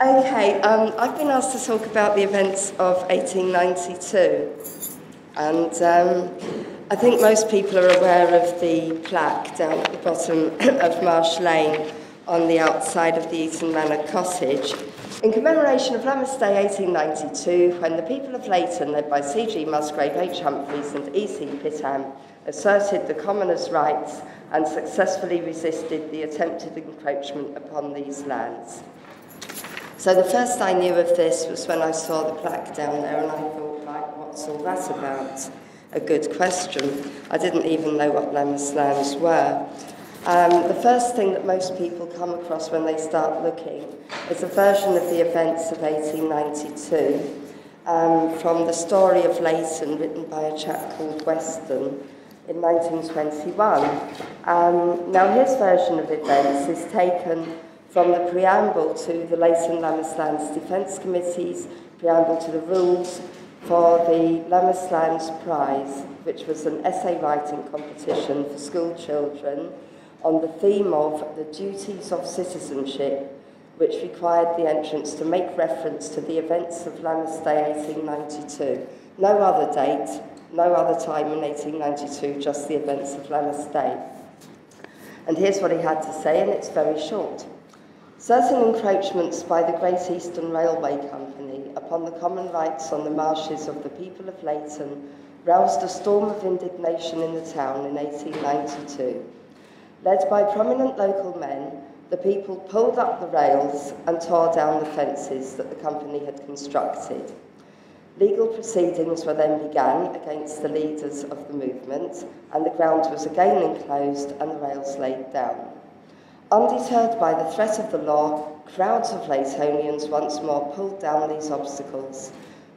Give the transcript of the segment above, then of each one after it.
Okay, I've been asked to talk about the events of 1892, and I think most people are aware of the plaque down at the bottom of Marsh Lane on the outside of the Eaton Manor cottage, in commemoration of Lammas Day 1892, when the people of Leighton, led by C.G. Musgrave, H. Humphreys and E.C. Pitham, asserted the commoners' rights and successfully resisted the attempted encroachment upon these lands. So the first I knew of this was when I saw the plaque down there, and I thought, right, what's all that about? A good question. I didn't even know what Lammas lands were. The first thing that most people come across when they start looking is a version of the events of 1892 from the Story of Leighton, written by a chap called Weston in 1921. Now his version of events is taken from the preamble to the Leighton Lammas Lands Defence Committee's preamble to the rules for the Lammas Lands Prize, which was an essay writing competition for school children on the theme of the duties of citizenship, which required the entrants to make reference to the events of Lammas Day 1892. No other date, no other time in 1892, just the events of Lammas Day. And here's what he had to say, and it's very short. Certain encroachments by the Great Eastern Railway Company upon the common rights on the marshes of the people of Leighton roused a storm of indignation in the town in 1892. Led by prominent local men, the people pulled up the rails and tore down the fences that the company had constructed. Legal proceedings were then began against the leaders of the movement, and the ground was again enclosed and the rails laid down. Undeterred by the threat of the law, crowds of Leightonians once more pulled down these obstacles.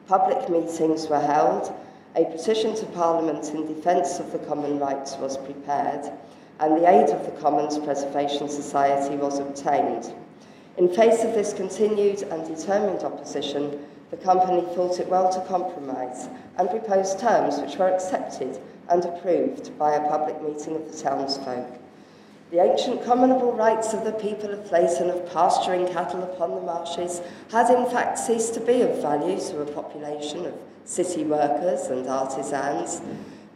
Public meetings were held, a petition to Parliament in defence of the common rights was prepared, and the aid of the Commons Preservation Society was obtained. In face of this continued and determined opposition, the company thought it well to compromise and proposed terms which were accepted and approved by a public meeting of the townsfolk. The ancient commonable rights of the people of Leighton of pasturing cattle upon the marshes had in fact ceased to be of value to a population of city workers and artisans,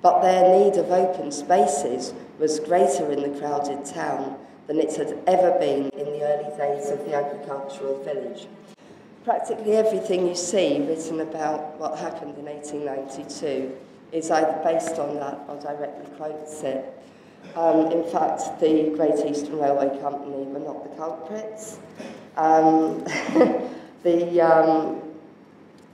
but their need of open spaces was greater in the crowded town than it had ever been in the early days of the agricultural village. Practically everything you see written about what happened in 1892 is either based on that or directly quotes it. In fact, the Great Eastern Railway Company were not the culprits. The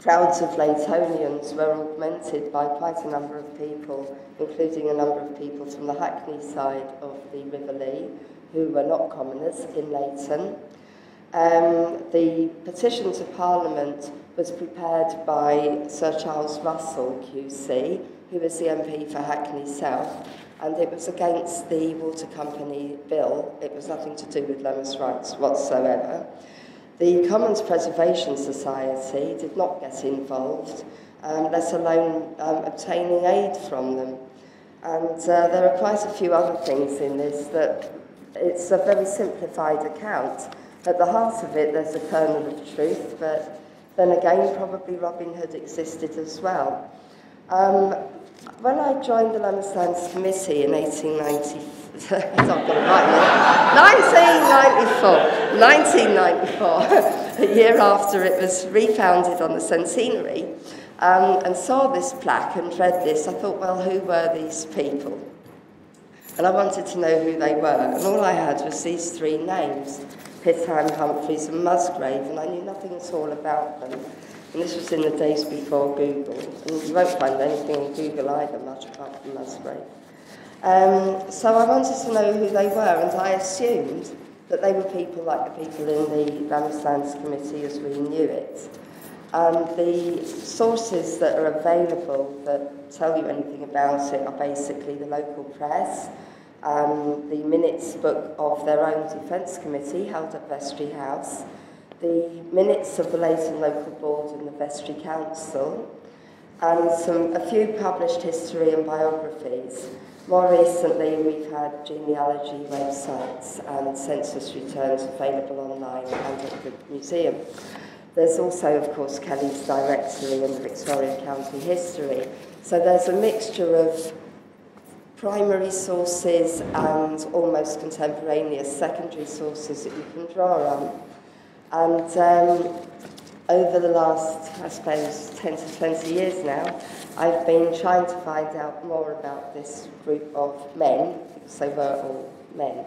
crowds of Leightonians were augmented by quite a number of people, including a number of people from the Hackney side of the River Lee, who were not commoners in Leighton. The petition to Parliament was prepared by Sir Charles Russell, QC, who was the MP for Hackney South, and it was against the Water Company Bill. It was nothing to do with Lammas rights whatsoever. The Commons Preservation Society did not get involved, let alone obtaining aid from them. And there are quite a few other things in this that it's a very simplified account. At the heart of it, there's a kernel of truth, but then again, probably Robin Hood existed as well. When I joined the Lammas Lands Committee in 1994, a year after it was refounded on the centenary, and saw this plaque and read this, I thought, well, who were these people? And I wanted to know who they were, and all I had was these three names, Pitham, Humphreys and Musgrave, and I knew nothing at all about them. And this was in the days before Google, and you won't find anything on Google either, much apart from Musgrave. So I wanted to know who they were, and I assumed that they were people like the people in the Lammas Lands Committee as we knew it. And the sources that are available that tell you anything about it are basically the local press, the minutes book of their own defence committee held at Vestry House, the minutes of the Leighton Local Board and the Vestry Council, and a few published history and biographies. More recently, we've had genealogy websites and census returns available online and at the museum. There's also, of course, Kelly's Directory and the Victorian County History. So there's a mixture of primary sources and almost contemporaneous secondary sources that you can draw on. And over the last, I suppose, 10 to 20 years now, I've been trying to find out more about this group of men, because they were all men,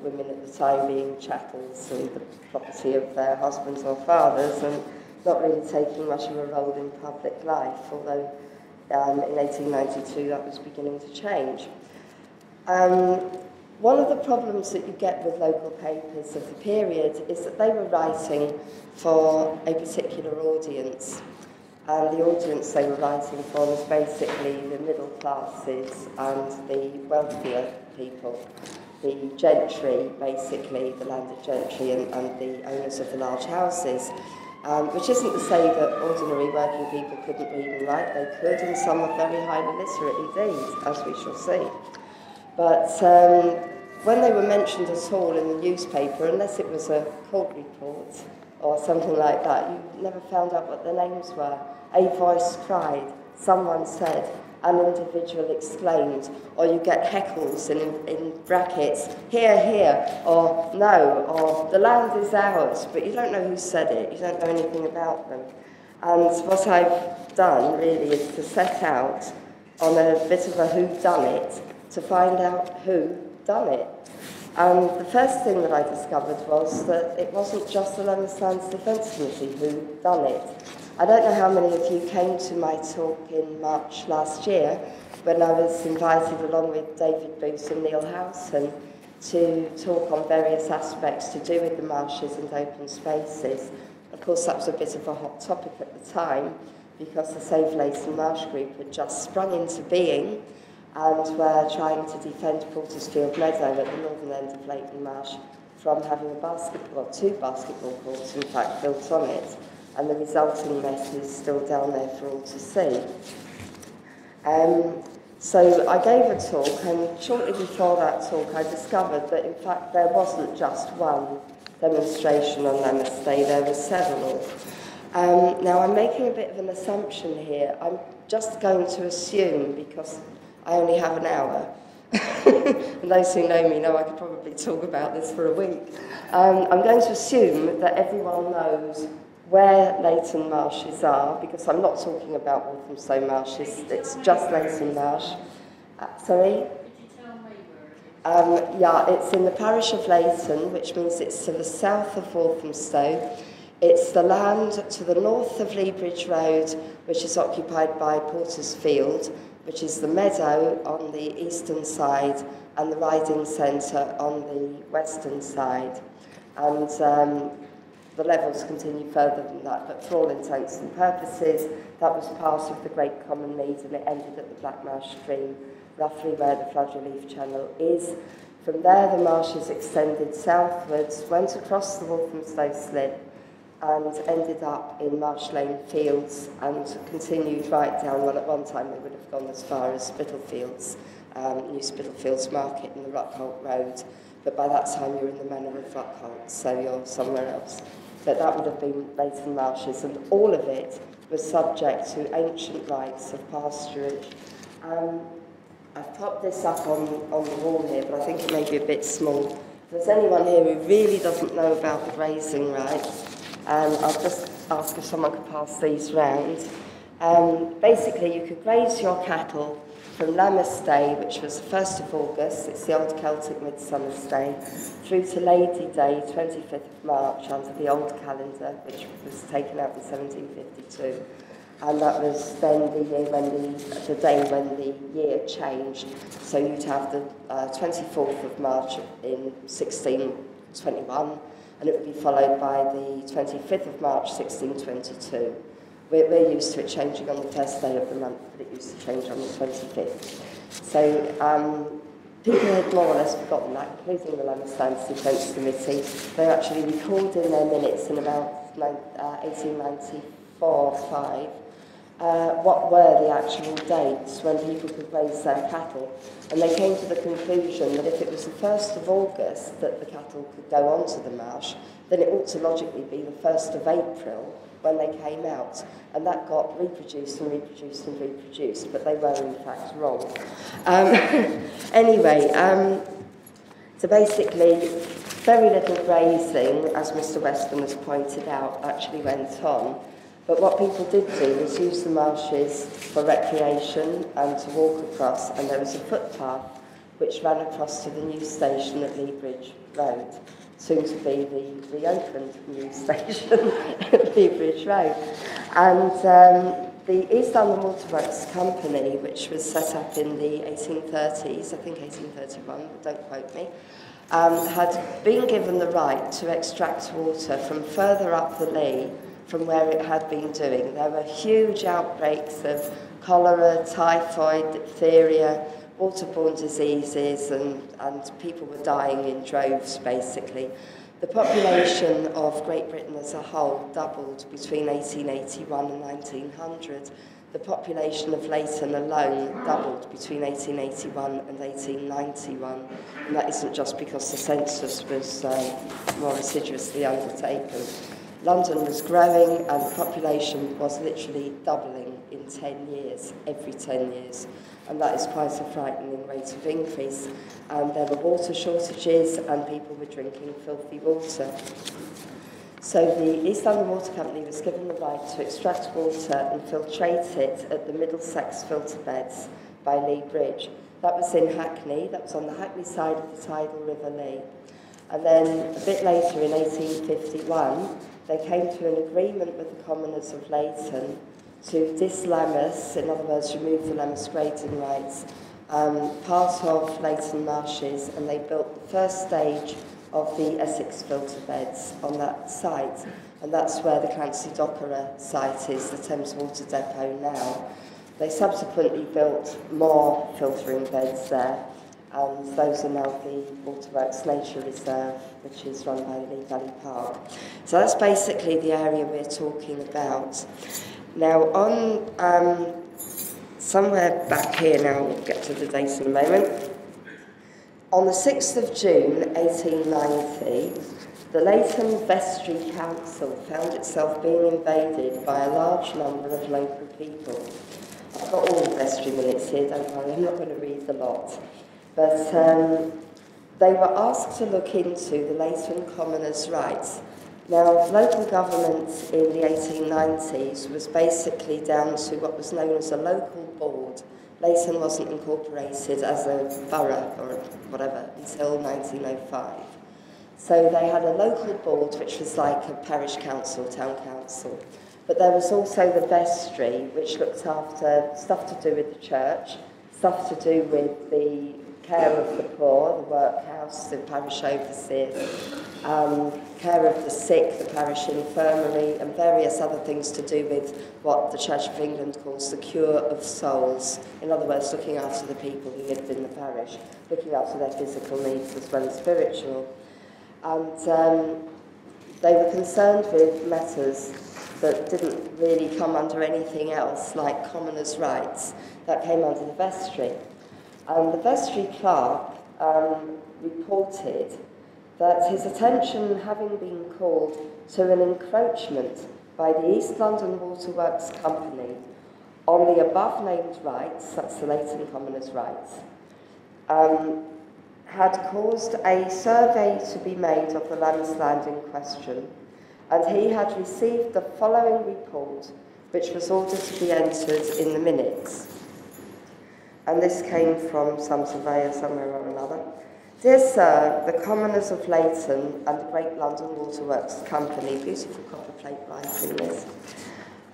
women at the time being chattels and the property of their husbands or fathers, and not really taking much of a role in public life, although in 1892 that was beginning to change. One of the problems that you get with local papers of the period is that they were writing for a particular audience. And the audience they were writing for was basically the middle classes and the wealthier people. The gentry, basically, the landed gentry and the owners of the large houses. Which isn't to say that ordinary working people couldn't read and write. They could, and some are very highly literate indeed, as we shall see. But when they were mentioned at all in the newspaper, unless it was a court report or something like that, you never found out what their names were. A voice cried, someone said, an individual exclaimed, or you get heckles in brackets, here, here, or no, or the land is ours, but you don't know who said it, you don't know anything about them. And what I've done really is to set out on a bit of a whodunit to find out who done it. And the first thing that I discovered was that it wasn't just the Lemon Sands Defence Committee who done it. I don't know how many of you came to my talk in March last year when I was invited along with David Booth and Neil Howson to talk on various aspects to do with the marshes and open spaces. Of course, that was a bit of a hot topic at the time because the Save Leighton Marsh Group had just sprung into being and were trying to defend Portersfield Meadow at the northern end of Leighton Marsh from having two basketball courts, in fact, built on it. And the resulting mess is still down there for all to see. So I gave a talk, and shortly before that talk I discovered that in fact there wasn't just one demonstration on Lammas Day, there were several. Now I'm making a bit of an assumption here. I'm just going to assume, because I only have an hour, and those who know me know I could probably talk about this for a week. I'm going to assume that everyone knows where Leighton Marshes are, because I'm not talking about Walthamstow Marshes, it's just Leighton Marsh. Sorry? Yeah, it's in the parish of Leighton, which means it's to the south of Walthamstow. It's the land to the north of Lea Bridge Road, which is occupied by Portersfield, which is the meadow on the eastern side and the riding centre on the western side. And the levels continue further than that, but for all intents and purposes, that was part of the Great Common Mead, and it ended at the Blackmarsh Stream, roughly where the flood relief channel is. From there, the marshes extended southwards, went across the Walthamstow Slip, and ended up in Marsh Lane Fields, and continued right down. Well, at one time, they would have gone as far as Spitalfields, New Spitalfields Market and the Rockholt Road, but by that time, you're in the manor of Rockholt, so you're somewhere else. But that would have been Leighton Marshes, and all of it was subject to ancient rights of pasturage. I've popped this up on the wall here, but I think it may be a bit small. If there's anyone here who really doesn't know about the grazing rights, I'll just ask if someone could pass these round. Basically, you could graze your cattle from Lammas Day, which was the 1st of August, it's the old Celtic Midsummer's Day, through to Lady Day, 25th of March, under the old calendar, which was taken out in 1752. And that was then the year when the day when the year changed. So you'd have the 24th of March in 1621, and it would be followed by the 25th of March, 1622. We're used to it changing on the first day of the month, but it used to change on the 25th. So people had more or less forgotten that, including the Lemon Sands Defence Committee. They're actually recording their minutes in about 1894-5. what were the actual dates when people could raise their cattle. And they came to the conclusion that if it was the 1st of August that the cattle could go onto the marsh, then it ought to logically be the 1st of April when they came out. And that got reproduced and reproduced and reproduced, but they were in fact wrong. Anyway, so basically, very little grazing, as Mr. Weston has pointed out, actually went on. But what people did do was use the marshes for recreation and to walk across, and there was a footpath which ran across to the new station at Lea Bridge Road, soon to be the reopened new station at Lea Bridge Road. And the East London Waterworks Company, which was set up in the 1830s, I think 1831, but don't quote me, had been given the right to extract water from further up the Lea from where it had been doing. There were huge outbreaks of cholera, typhoid, diphtheria, waterborne diseases, and people were dying in droves, basically. The population of Great Britain as a whole doubled between 1881 and 1900. The population of Leighton alone doubled between 1881 and 1891. And that isn't just because the census was more assiduously undertaken. London was growing and the population was literally doubling in 10 years, every 10 years. And that is quite a frightening rate of increase. And there were water shortages and people were drinking filthy water. So the East London Water Company was given the right to extract water and filtrate it at the Middlesex filter beds by Lea Bridge. That was in Hackney, that was on the Hackney side of the tidal River Lea. And then a bit later in 1851, they came to an agreement with the commoners of Leighton to dislammus, in other words, remove the Lammas grading rights, part of Leighton Marshes, and they built the first stage of the Essex filter beds on that site. And that's where the Clancy Dockerer site is, the Thames Water Depot now. They subsequently built more filtering beds there, and those are now the Waterworks Nature Reserve, which is run by Lee Valley Park. So that's basically the area we're talking about. Now, on somewhere back here, now we'll get to the date in a moment. On the 6th of June, 1890, the Leighton Vestry Council found itself being invaded by a large number of local people. I've got all the vestry minutes here, don't worry, I'm not going to read the lot. But they were asked to look into the Leighton commoners' rights. Now, local government in the 1890s was basically down to what was known as a local board. Leighton wasn't incorporated as a borough or whatever until 1905. So they had a local board, which was like a parish council, town council. But there was also the vestry, which looked after stuff to do with the church, stuff to do with the care of the poor, the workhouse, the parish overseer, care of the sick, the parish infirmary, and various other things to do with what the Church of England calls the cure of souls. In other words, looking after the people who lived in the parish, looking after their physical needs as well as spiritual. And they were concerned with matters that didn't really come under anything else, like commoners' rights, that came under the vestry. And the vestry clerk reported that his attention having been called to an encroachment by the East London Waterworks Company on the above-named rights, that's the Leighton commoners' rights, had caused a survey to be made of the Lammas land in question, and he had received the following report, which was ordered to be entered in the minutes. And this came from some surveyor somewhere or another. Dear Sir, the commoners of Leighton and the Great London Waterworks Company, beautiful copperplate writing this,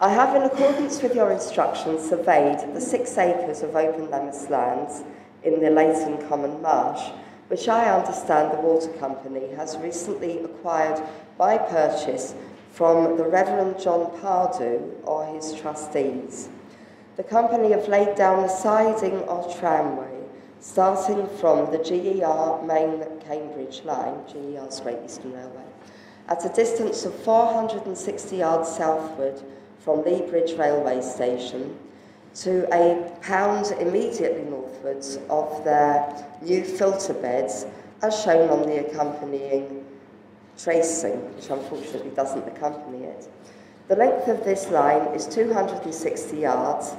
I have, in accordance with your instructions, surveyed the 6 acres of open Lammas lands in the Leighton Common Marsh, which I understand the Water Company has recently acquired by purchase from the Reverend John Pardew or his trustees. The company have laid down the siding or tramway starting from the GER main Cambridge line, GER's Great Eastern Railway, at a distance of 460 yards southward from Lea Bridge railway station to a pound immediately northwards of their new filter beds, as shown on the accompanying tracing, which unfortunately doesn't accompany it. The length of this line is 260 yards.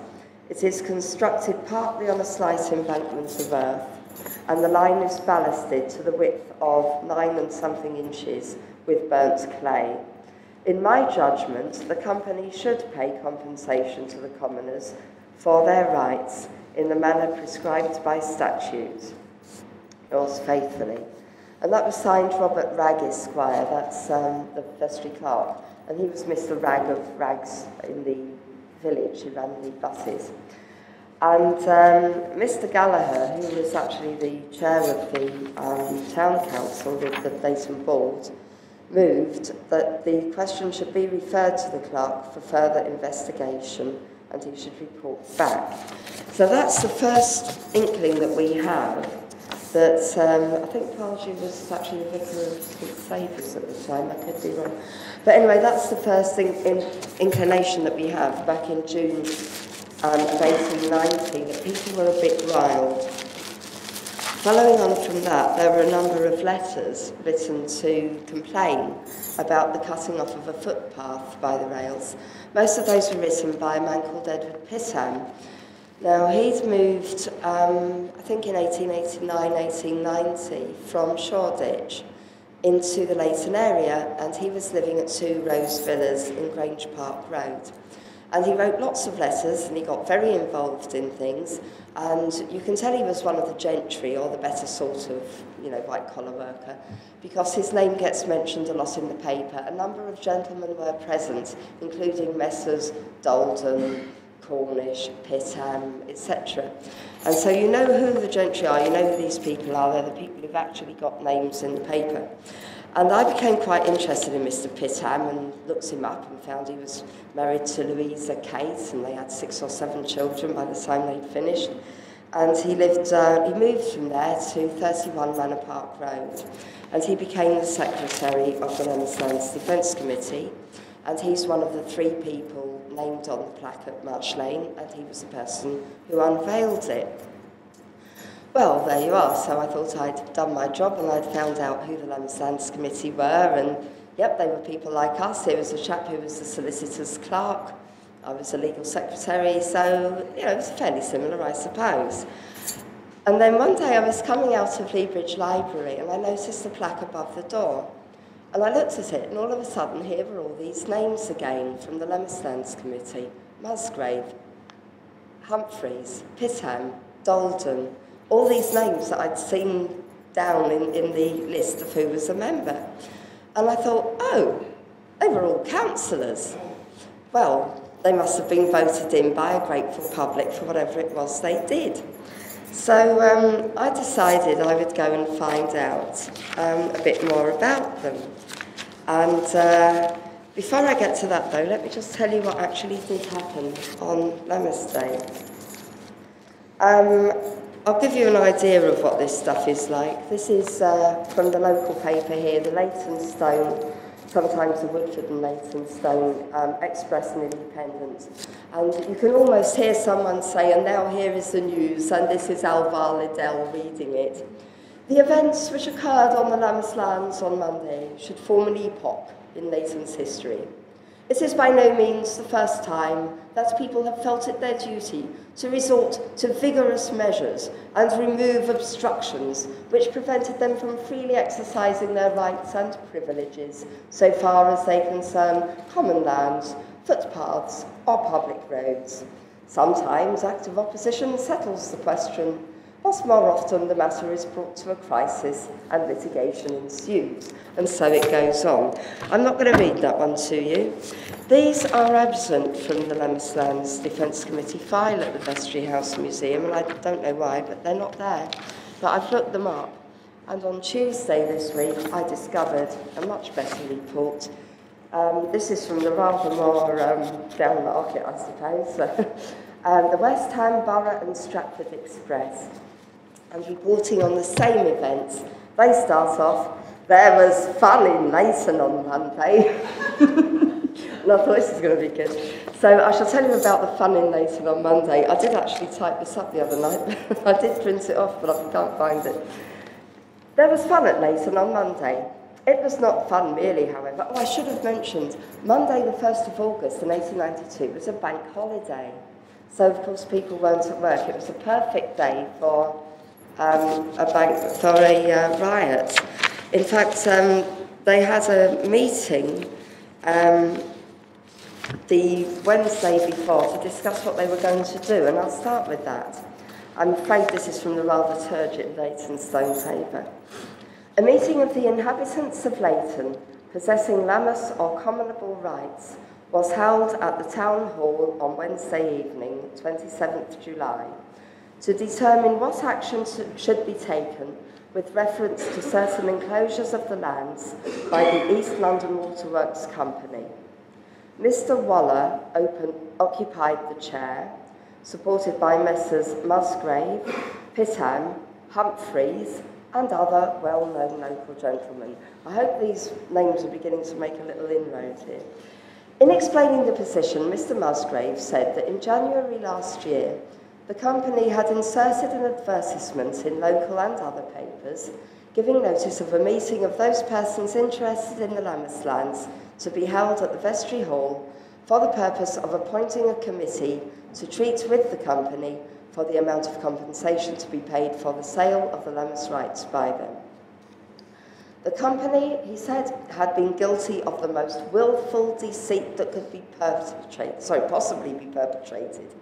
It is constructed partly on a slight embankment of earth, and the line is ballasted to the width of 9 and something inches with burnt clay. In my judgment, the company should pay compensation to the commoners for their rights in the manner prescribed by statute. Yours faithfully. And that was signed Robert Ragg Esquire, that's the vestry clerk, and he was Mr. Ragg of Rags in the village, he ran the buses. And Mr. Gallagher, who was actually the chair of the town council with the Leighton board, moved that the question should be referred to the clerk for further investigation and he should report back. So that's the first inkling that we have that I think Pardew was actually a vicar of St Saviour's at the time, I could be wrong. But anyway, that's the first inclination that we have back in June of 1890, that people were a bit riled. Following on from that, there were a number of letters written to complain about the cutting off of a footpath by the rails. Most of those were written by a man called Edward Pitham. Now, he'd moved, I think in 1889, 1890, from Shoreditch into the Leighton area, and he was living at 2 Rose Villas in Grange Park Road. And he wrote lots of letters, and he got very involved in things, and you can tell he was one of the gentry, or the better sort of, white-collar worker, because his name gets mentioned a lot in the paper. A number of gentlemen were present, including Messrs. Dalton, Cornish, Pitham, etc. And so you know who the gentry are, you know who these people are, they're the people who've actually got names in the paper. And I became quite interested in Mr. Pitham and looked him up and found he was married to Louisa Kate, and they had 6 or 7 children by the time they'd finished. And he moved from there to 31 Manor Park Road, and he became the secretary of the Lemmer Sands Defence Committee, and he's one of the 3 people named on the plaque at March Lane, and he was the person who unveiled it. Well, there you are. So I thought I'd done my job and I'd found out who the Lemmer Sands Committee were, and yep, they were people like us. There was a chap who was the solicitor's clerk. I was a legal secretary, so, it was fairly similar, I suppose. And then one day I was coming out of Lea Bridge Library and I noticed the plaque above the door. And I looked at it, and all of a sudden, here were all these names again from the Lemmer Sands Committee. Musgrave, Humphreys, Pitham, Dalton, all these names that I'd seen down in the list of who was a member. And I thought, oh, they were all councillors. Well, they must have been voted in by a grateful public for whatever it was they did. So I decided I would go and find out a bit more about them. And before I get to that, though, let me just tell you what actually did happen on Lemmer's Day. I'll give you an idea of what this stuff is like. This is from the local paper here, the Leytonstone, sometimes the Woodford and Leytonstone Express and Independent. And you can almost hear someone say, and now here is the news, and this is Alvar Liddell reading it. The events which occurred on the Lammas lands on Monday should form an epoch in Leyton's history. It is by no means the first time that people have felt it their duty to resort to vigorous measures and remove obstructions which prevented them from freely exercising their rights and privileges so far as they concern common lands, footpaths or public roads. Sometimes active opposition settles the question, but more often the matter is brought to a crisis and litigation ensues. And so it goes on. I'm not going to read that one to you. These are absent from the Lemmer Sands Defence Committee file at the Vestry House Museum, and I don't know why, but they're not there. But I've looked them up, and on Tuesday this week I discovered a much better report. This is from the rather more down market, I suppose, the West Ham Borough and Stratford Express. And reporting on the same events, they start off, there was fun in Leyton on Monday. And I thought this is going to be good. So I shall tell you about the fun in Leighton on Monday. I did actually type this up the other night. I did print it off, but I can't find it. There was fun at Leighton on Monday. It was not fun merely, however. Oh, I should have mentioned, Monday the 1st of August in 1892 was a bank holiday. So, of course, people weren't at work. It was a perfect day for a riot. In fact, they had a meeting the Wednesday before to discuss what they were going to do, and I'll start with that. I'm afraid this is from the rather turgid Leytonstone paper. A meeting of the inhabitants of Leighton, possessing Lammas or commonable rights, was held at the Town Hall on Wednesday evening, 27th July, to determine what actions should be taken with reference to certain enclosures of the lands by the East London Waterworks Company. Mr. Waller occupied the chair, supported by Messrs. Musgrave, Pittam, Humphreys, and other well-known local gentlemen. I hope these names are beginning to make a little inroad here. In explaining the position, Mr. Musgrave said that in January last year, the company had inserted an advertisement in local and other papers, giving notice of a meeting of those persons interested in the Lammas lands to be held at the Vestry Hall for the purpose of appointing a committee to treat with the company for the amount of compensation to be paid for the sale of the Lammas rights by them. The company, he said, had been guilty of the most willful deceit that could be possibly be perpetrated.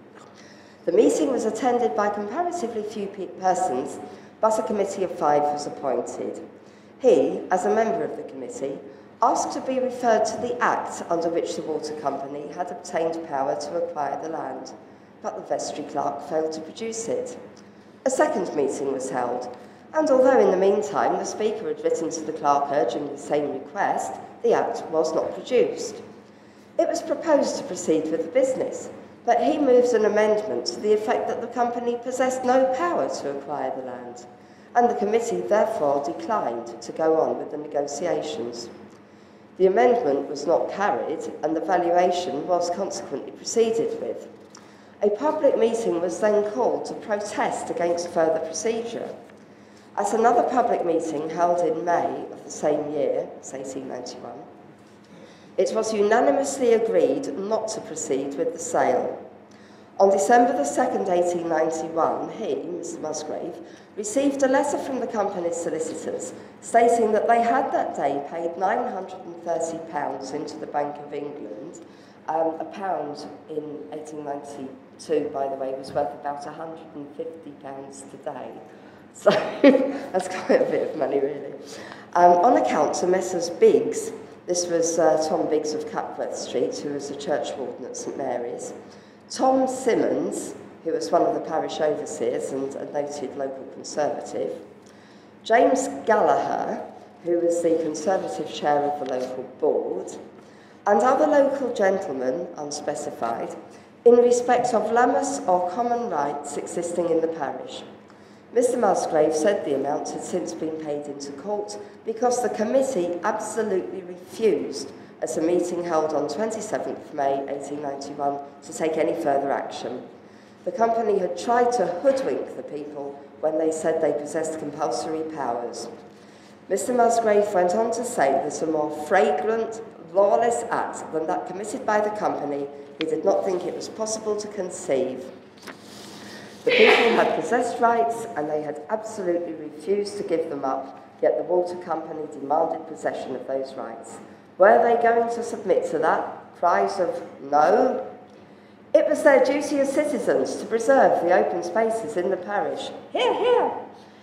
The meeting was attended by comparatively few persons, but a committee of 5 was appointed. He, as a member of the committee, asked to be referred to the Act under which the water company had obtained power to acquire the land, but the vestry clerk failed to produce it. A second meeting was held, and although in the meantime the Speaker had written to the clerk urging the same request, the Act was not produced. It was proposed to proceed with the business, but he moved an amendment to the effect that the company possessed no power to acquire the land, and the committee therefore declined to go on with the negotiations. The amendment was not carried, and the valuation was consequently proceeded with. A public meeting was then called to protest against further procedure. At another public meeting held in May of the same year, 1891, it was unanimously agreed not to proceed with the sale. On December the 2nd, 1891, he, Mr. Musgrave, received a letter from the company's solicitors stating that they had that day paid £930 into the Bank of England. A pound in 1892, by the way, was worth about £150 today. So that's quite a bit of money, really. On account to Messrs. Biggs, this was Tom Biggs of Capworth Street, who was a churchwarden at St Mary's, Tom Simmons, who was one of the parish overseers and a noted local Conservative, James Gallagher, who was the Conservative chair of the local board, and other local gentlemen, unspecified, in respect of Lammas or common rights existing in the parish. Mr. Musgrave said the amount had since been paid into court because the committee absolutely refused, at a meeting held on 27th May 1891, to take any further action. The company had tried to hoodwink the people when they said they possessed compulsory powers. Mr. Musgrave went on to say that a more flagrant, lawless act than that committed by the company he did not think it was possible to conceive. The people had possessed rights and they had absolutely refused to give them up, yet the water company demanded possession of those rights. Were they going to submit to that? Cries of no. It was their duty as citizens to preserve the open spaces in the parish. Hear, hear.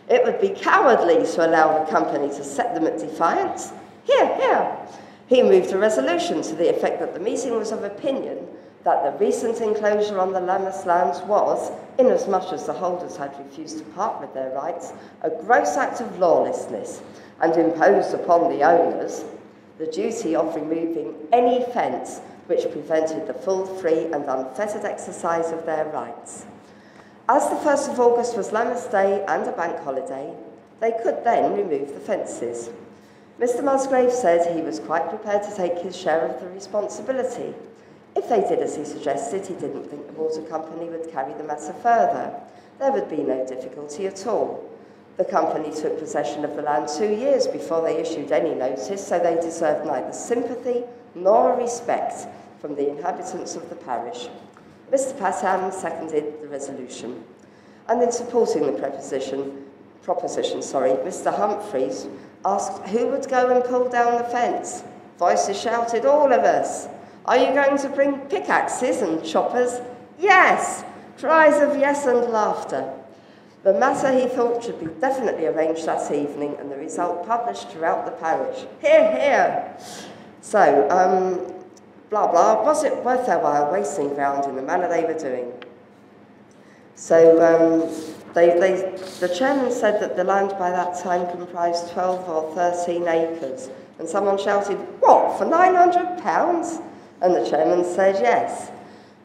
It would be cowardly to allow the company to set them at defiance. Hear, hear. He moved a resolution to the effect that the meeting was of opinion that the recent enclosure on the Lammas lands was, inasmuch as the holders had refused to part with their rights, a gross act of lawlessness, and imposed upon the owners the duty of removing any fence which prevented the full, free and unfettered exercise of their rights. As the 1st of August was Lammas Day and a bank holiday, they could then remove the fences. Mr. Musgrave said he was quite prepared to take his share of the responsibility. If they did as he suggested, he didn't think the water company would carry the matter further. There would be no difficulty at all. The company took possession of the land 2 years before they issued any notice, so they deserved neither sympathy nor respect from the inhabitants of the parish. Mr. Patham seconded the resolution. And in supporting the proposition, Mr. Humphreys asked who would go and pull down the fence. Voices shouted, "All of us." "Are you going to bring pickaxes and choppers?" "Yes!" Cries of yes and laughter. The matter, he thought, should be definitely arranged that evening and the result published throughout the parish. Hear, hear! So, blah, blah, was it worth their while wasting ground in the manner they were doing? So, the chairman said that the land by that time comprised 12 or 13 acres. And someone shouted, "What, for £900? And the chairman said yes.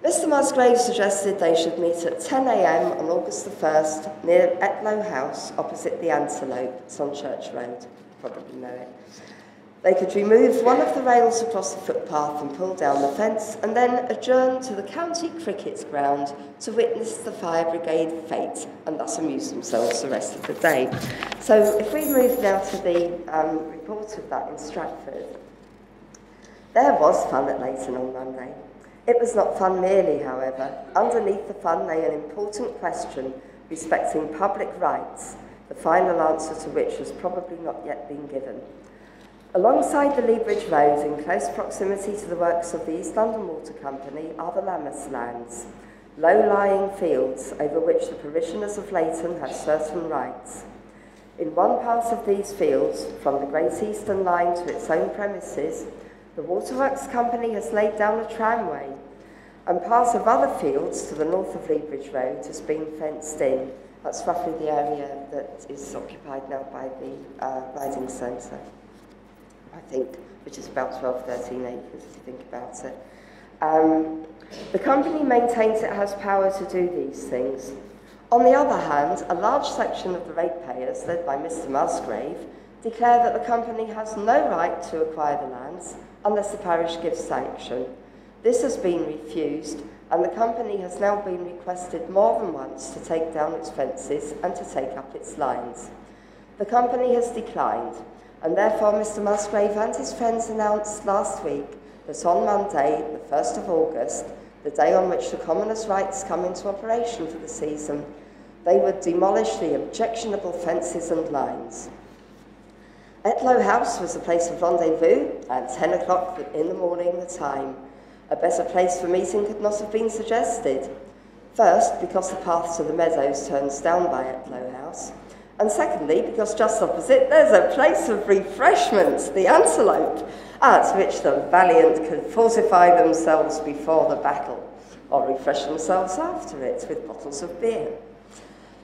Mr. Musgrave suggested they should meet at 10 a.m. on August the 1st near Etlow House, opposite the Antelope. It's on Church Road, you probably know it. They could remove one of the rails across the footpath and pull down the fence, and then adjourn to the county cricket ground to witness the fire brigade fete, and thus amuse themselves the rest of the day. So if we move now to the report of that in Stratford, there was fun at Leighton on Monday. It was not fun merely, however. Underneath the fun lay an important question respecting public rights, the final answer to which has probably not yet been given. Alongside the Lea Bridge Road, in close proximity to the works of the East London Water Company, are the Lammas lands, low-lying fields over which the parishioners of Leighton have certain rights. In one part of these fields, from the Great Eastern Line to its own premises, the Waterworks Company has laid down a tramway, and part of other fields to the north of Lea Bridge Road has been fenced in. That's roughly the area that is occupied now by the riding centre, I think, which is about 12, 13 acres, if you think about it. The company maintains it has power to do these things. On the other hand, a large section of the ratepayers, led by Mr. Musgrave, declare that the company has no right to acquire the lands unless the parish gives sanction. This has been refused, and the company has now been requested more than once to take down its fences and to take up its lines. The company has declined, and therefore Mr. Musgrave and his friends announced last week that on Monday, the 1st of August, the day on which the commoners' rights come into operation for the season, they would demolish the objectionable fences and lines. Etlow House was a place of rendezvous at 10 o'clock in the morning, the time. A better place for meeting could not have been suggested. First, because the path to the meadows turns down by Etlow House, and secondly, because just opposite there's a place of refreshments, the Antelope, at which the valiant could fortify themselves before the battle, or refresh themselves after it with bottles of beer.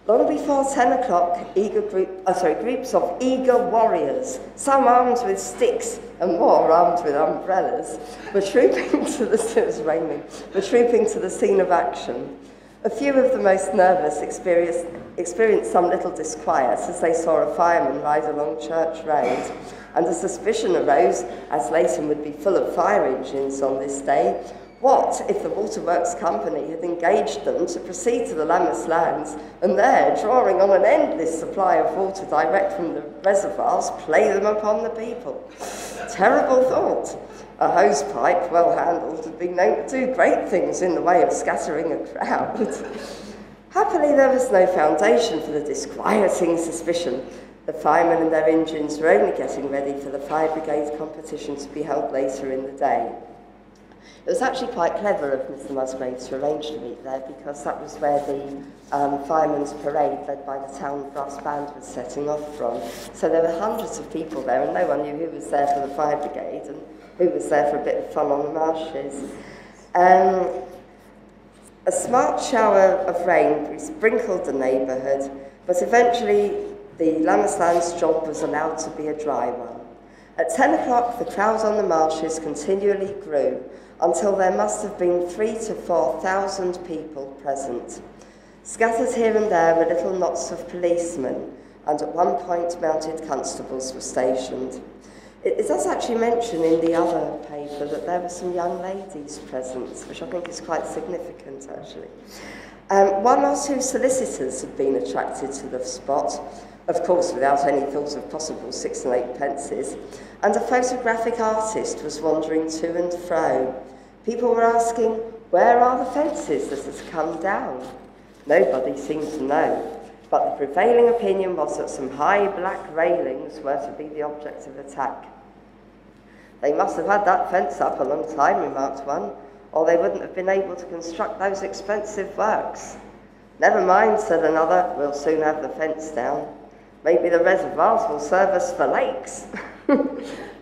Long before 10 o'clock, groups of eager warriors, some armed with sticks and more armed with umbrellas, were trooping to the scene of action. A few of the most nervous experienced some little disquiet as they saw a fireman ride along Church Road, and a suspicion arose, as Leighton would be full of fire engines on this day, what if the Waterworks Company had engaged them to proceed to the Lammas lands and there, drawing on an endless supply of water direct from the reservoirs, play them upon the people? Terrible thought. A hose pipe, well handled, had been known to do great things in the way of scattering a crowd. Happily, there was no foundation for the disquieting suspicion. The firemen and their engines were only getting ready for the fire brigade competition to be held later in the day. It was actually quite clever of Mr. Musgrave to arrange to meet there, because that was where the firemen's parade, led by the town brass band, was setting off from. So there were hundreds of people there, and no one knew who was there for the fire brigade and who was there for a bit of fun on the marshes. A smart shower of rain sprinkled the neighbourhood, but eventually the Lammas lands job was allowed to be a dry one. At 10 o'clock, the crowd on the marshes continually grew, until there must have been 3,000 to 4,000 people present. Scattered here and there were little knots of policemen, and at one point mounted constables were stationed. It does actually mention in the other paper that there were some young ladies present, which I think is quite significant, actually. One or two solicitors had been attracted to the spot, of course without any thought of possible 6 and 8 pences, and a photographic artist was wandering to and fro. People were asking, where are the fences that has come down? Nobody seemed to know, but the prevailing opinion was that some high black railings were to be the object of attack. They must have had that fence up a long time, remarked one, or they wouldn't have been able to construct those expensive works. Never mind, said another, we'll soon have the fence down. Maybe the reservoirs will serve us for lakes.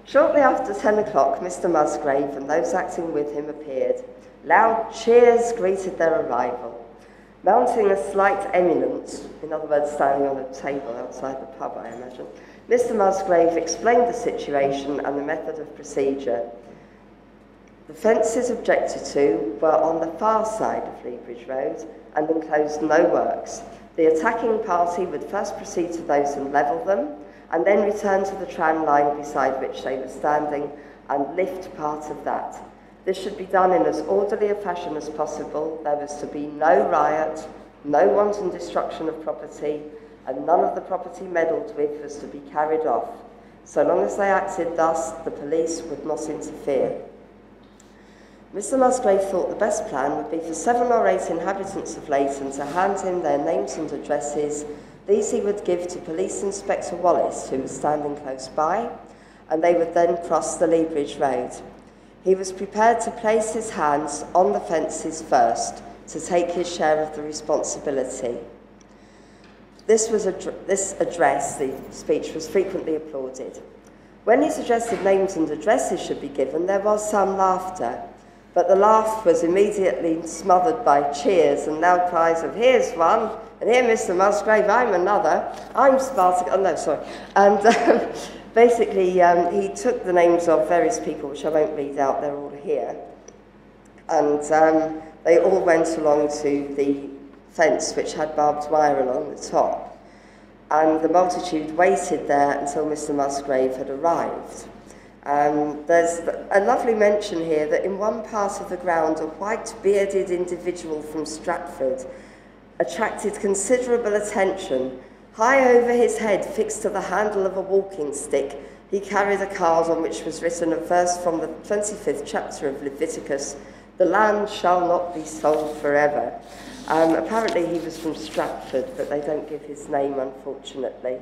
Shortly after 10 o'clock, Mr. Musgrave and those acting with him appeared. Loud cheers greeted their arrival. Mounting a slight eminence, in other words, standing on a table outside the pub, I imagine, Mr. Musgrave explained the situation and the method of procedure. The fences objected to were on the far side of Lea Bridge Road and enclosed no works. The attacking party would first proceed to those and level them, and then return to the tram line beside which they were standing and lift part of that. This should be done in as orderly a fashion as possible. There was to be no riot, no wanton destruction of property, and none of the property meddled with was to be carried off. So long as they acted thus, the police would not interfere. Mr. Musgrave thought the best plan would be for 7 or 8 inhabitants of Leighton to hand him their names and addresses. These he would give to Police Inspector Wallace, who was standing close by, and they would then cross the Lea Bridge Road. He was prepared to place his hands on the fences first, to take his share of the responsibility. This address, the speech, was frequently applauded. When he suggested names and addresses should be given, there was some laughter, but the laugh was immediately smothered by cheers and loud cries of, here's one, and here, Mr. Musgrave, I'm another, I'm Spartacus, oh no, sorry. And basically, he took the names of various people, which I won't read out, they're all here, and they all went along to the fence which had barbed wire along the top, and the multitude waited there until Mr. Musgrave had arrived. There's a lovely mention here that in one part of the ground a white bearded individual from Stratford attracted considerable attention. High over his head, fixed to the handle of a walking stick, he carried a card on which was written a verse from the 25th chapter of Leviticus, "The land shall not be sold forever." Apparently he was from Stratford, but they don't give his name, unfortunately.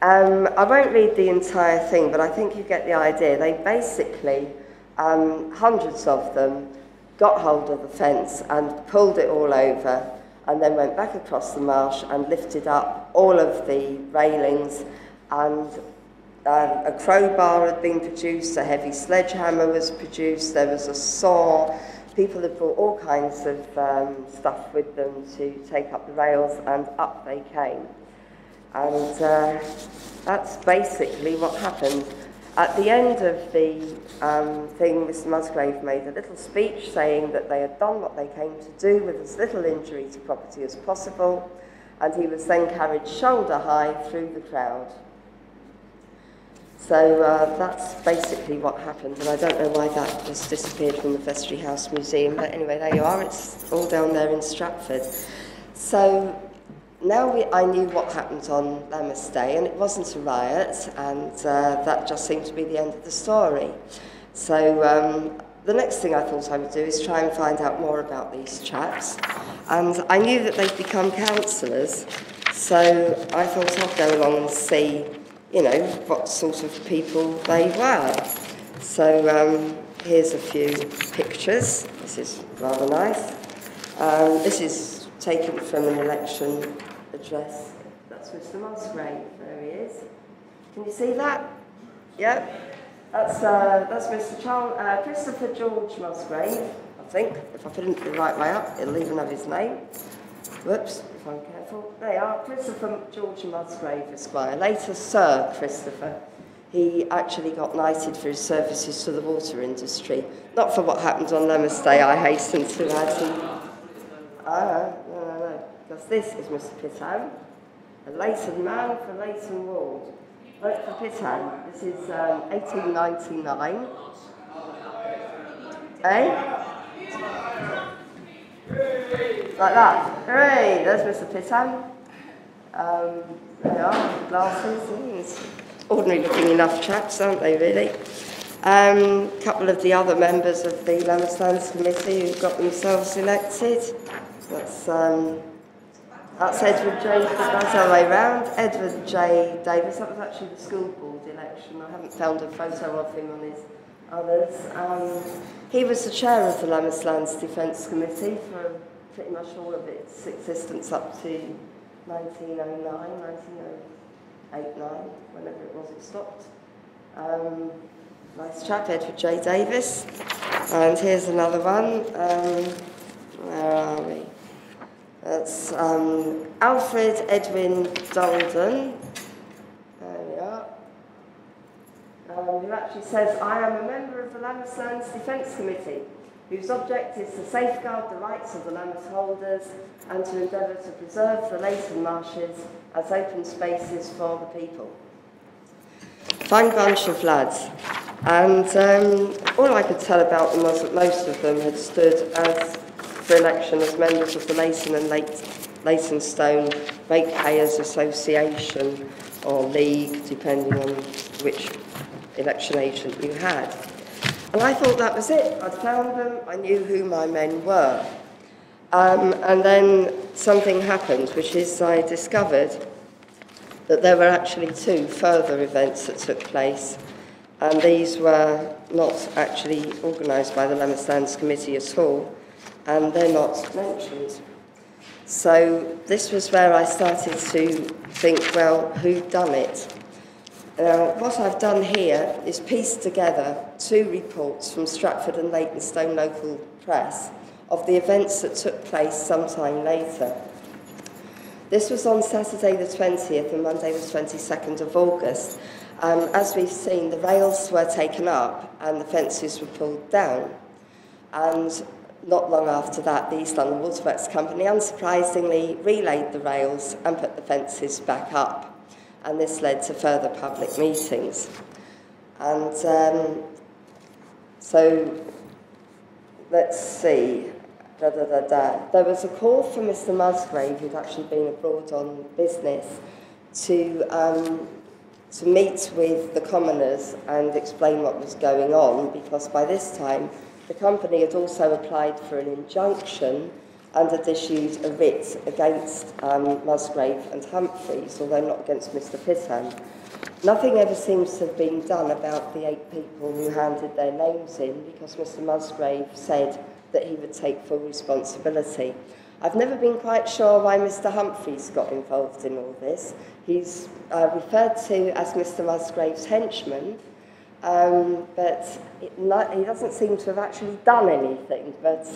I won't read the entire thing, but I think you get the idea. They basically, hundreds of them, got hold of the fence and pulled it all over, and then went back across the marsh and lifted up all of the railings, and a crowbar had been produced, a heavy sledgehammer was produced, there was a saw. People had brought all kinds of stuff with them to take up the rails, and up they came. And that's basically what happened. At the end of the thing, Mr. Musgrave made a little speech saying that they had done what they came to do with as little injury to property as possible, and he was then carried shoulder high through the crowd. So that's basically what happened, and I don't know why that just disappeared from the Vestry House Museum, but anyway, there you are, it's all down there in Stratford. So now I knew what happened on Lammas Day, and it wasn't a riot, and that just seemed to be the end of the story. So the next thing I thought I would do is try and find out more about these chaps, and I knew that they'd become councillors, so I thought I'd go along and see, you know, what sort of people they were. So here's a few pictures. This is rather nice. This is taken from an election address. That's Mr. Musgrave. There he is. Can you see that? Yep. That's Mr. Christopher George Musgrave, I think. If I put it the right way up, it'll even have his name. Whoops, if I'm careful. There you are, Christopher George Musgrave, Esquire. Later, Sir Christopher. He actually got knighted for his services to the water industry. Not for what happened on Lammas Day, I hasten to add. No. Because this is Mr. Pittown, a Leighton man for Leighton Ward. Vote for Pitan. This is 1899. Eh? Like that. Hooray! There's Mr. Pitan. There they are, glasses. Ordinary looking enough chaps, aren't they, really? A couple of the other members of the Lammas Committee who got themselves elected. That's Edward J. That's our way round. Edward J. Davis. That was actually the school board election. I haven't found a photo of him on his others. He was the chair of the Lammas Defence Committee for pretty much all of its existence up to 1909, 1908, whenever it was it stopped. Nice chap, Edward J. Davis. And here's another one. Where are we? That's Alfred Edwin Dolden. There we are. Who actually says, I am a member of the Lammas Defence Committee, whose object is to safeguard the rights of the Lammas holders and to endeavour to preserve the Leighton marshes as open spaces for the people. Fine bunch of lads. And all I could tell about them was that most of them had stood for election as members of the Leighton and Leytonstone Ratepayers Association or League, depending on which election agent you had. And I thought that was it. I'd found them, I knew who my men were. And then something happened, which is I discovered that there were actually two further events that took place, and these were not actually organised by the Lammas Committee at all, and they're not mentioned. So this was where I started to think, well, who'd done it? What I've done here is pieced together two reports from Stratford and Leytonstone local press of the events that took place sometime later. This was on Saturday the 20th and Monday the 22nd of August. As we've seen, the rails were taken up and the fences were pulled down. And not long after that, the East London Waterworks Company unsurprisingly relayed the rails and put the fences back up. And this led to further public meetings. And so, let's see. There was a call from Mr. Musgrave, who'd actually been abroad on business, to meet with the commoners and explain what was going on, because by this time the company had also applied for an injunction and had issued a writ against Musgrave and Humphreys, although not against Mr. Pitan. Nothing ever seems to have been done about the 8 people who handed their names in, because Mr. Musgrave said that he would take full responsibility. I've never been quite sure why Mr. Humphreys got involved in all this. He's referred to as Mr. Musgrave's henchman, but he doesn't seem to have actually done anything, but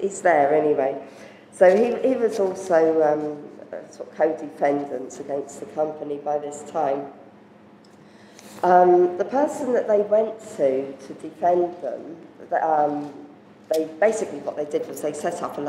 he's there anyway. So he was also a sort of co-defendant against the company by this time. The person that they went to defend them, they basically what they did was they set up a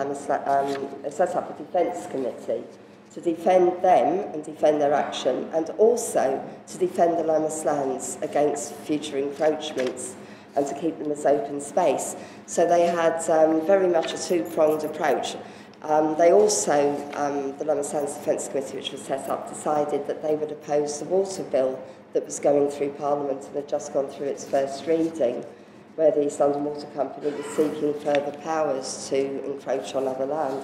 defence committee to defend them and defend their action, and also to defend the Lammas lands against future encroachments and to keep them as open space. So they had very much a two-pronged approach. They also, the Lammas Lands Defence Committee, which was set up, decided that they would oppose the water bill that was going through Parliament and had just gone through its first reading, where the East London Water Company was seeking further powers to encroach on other land.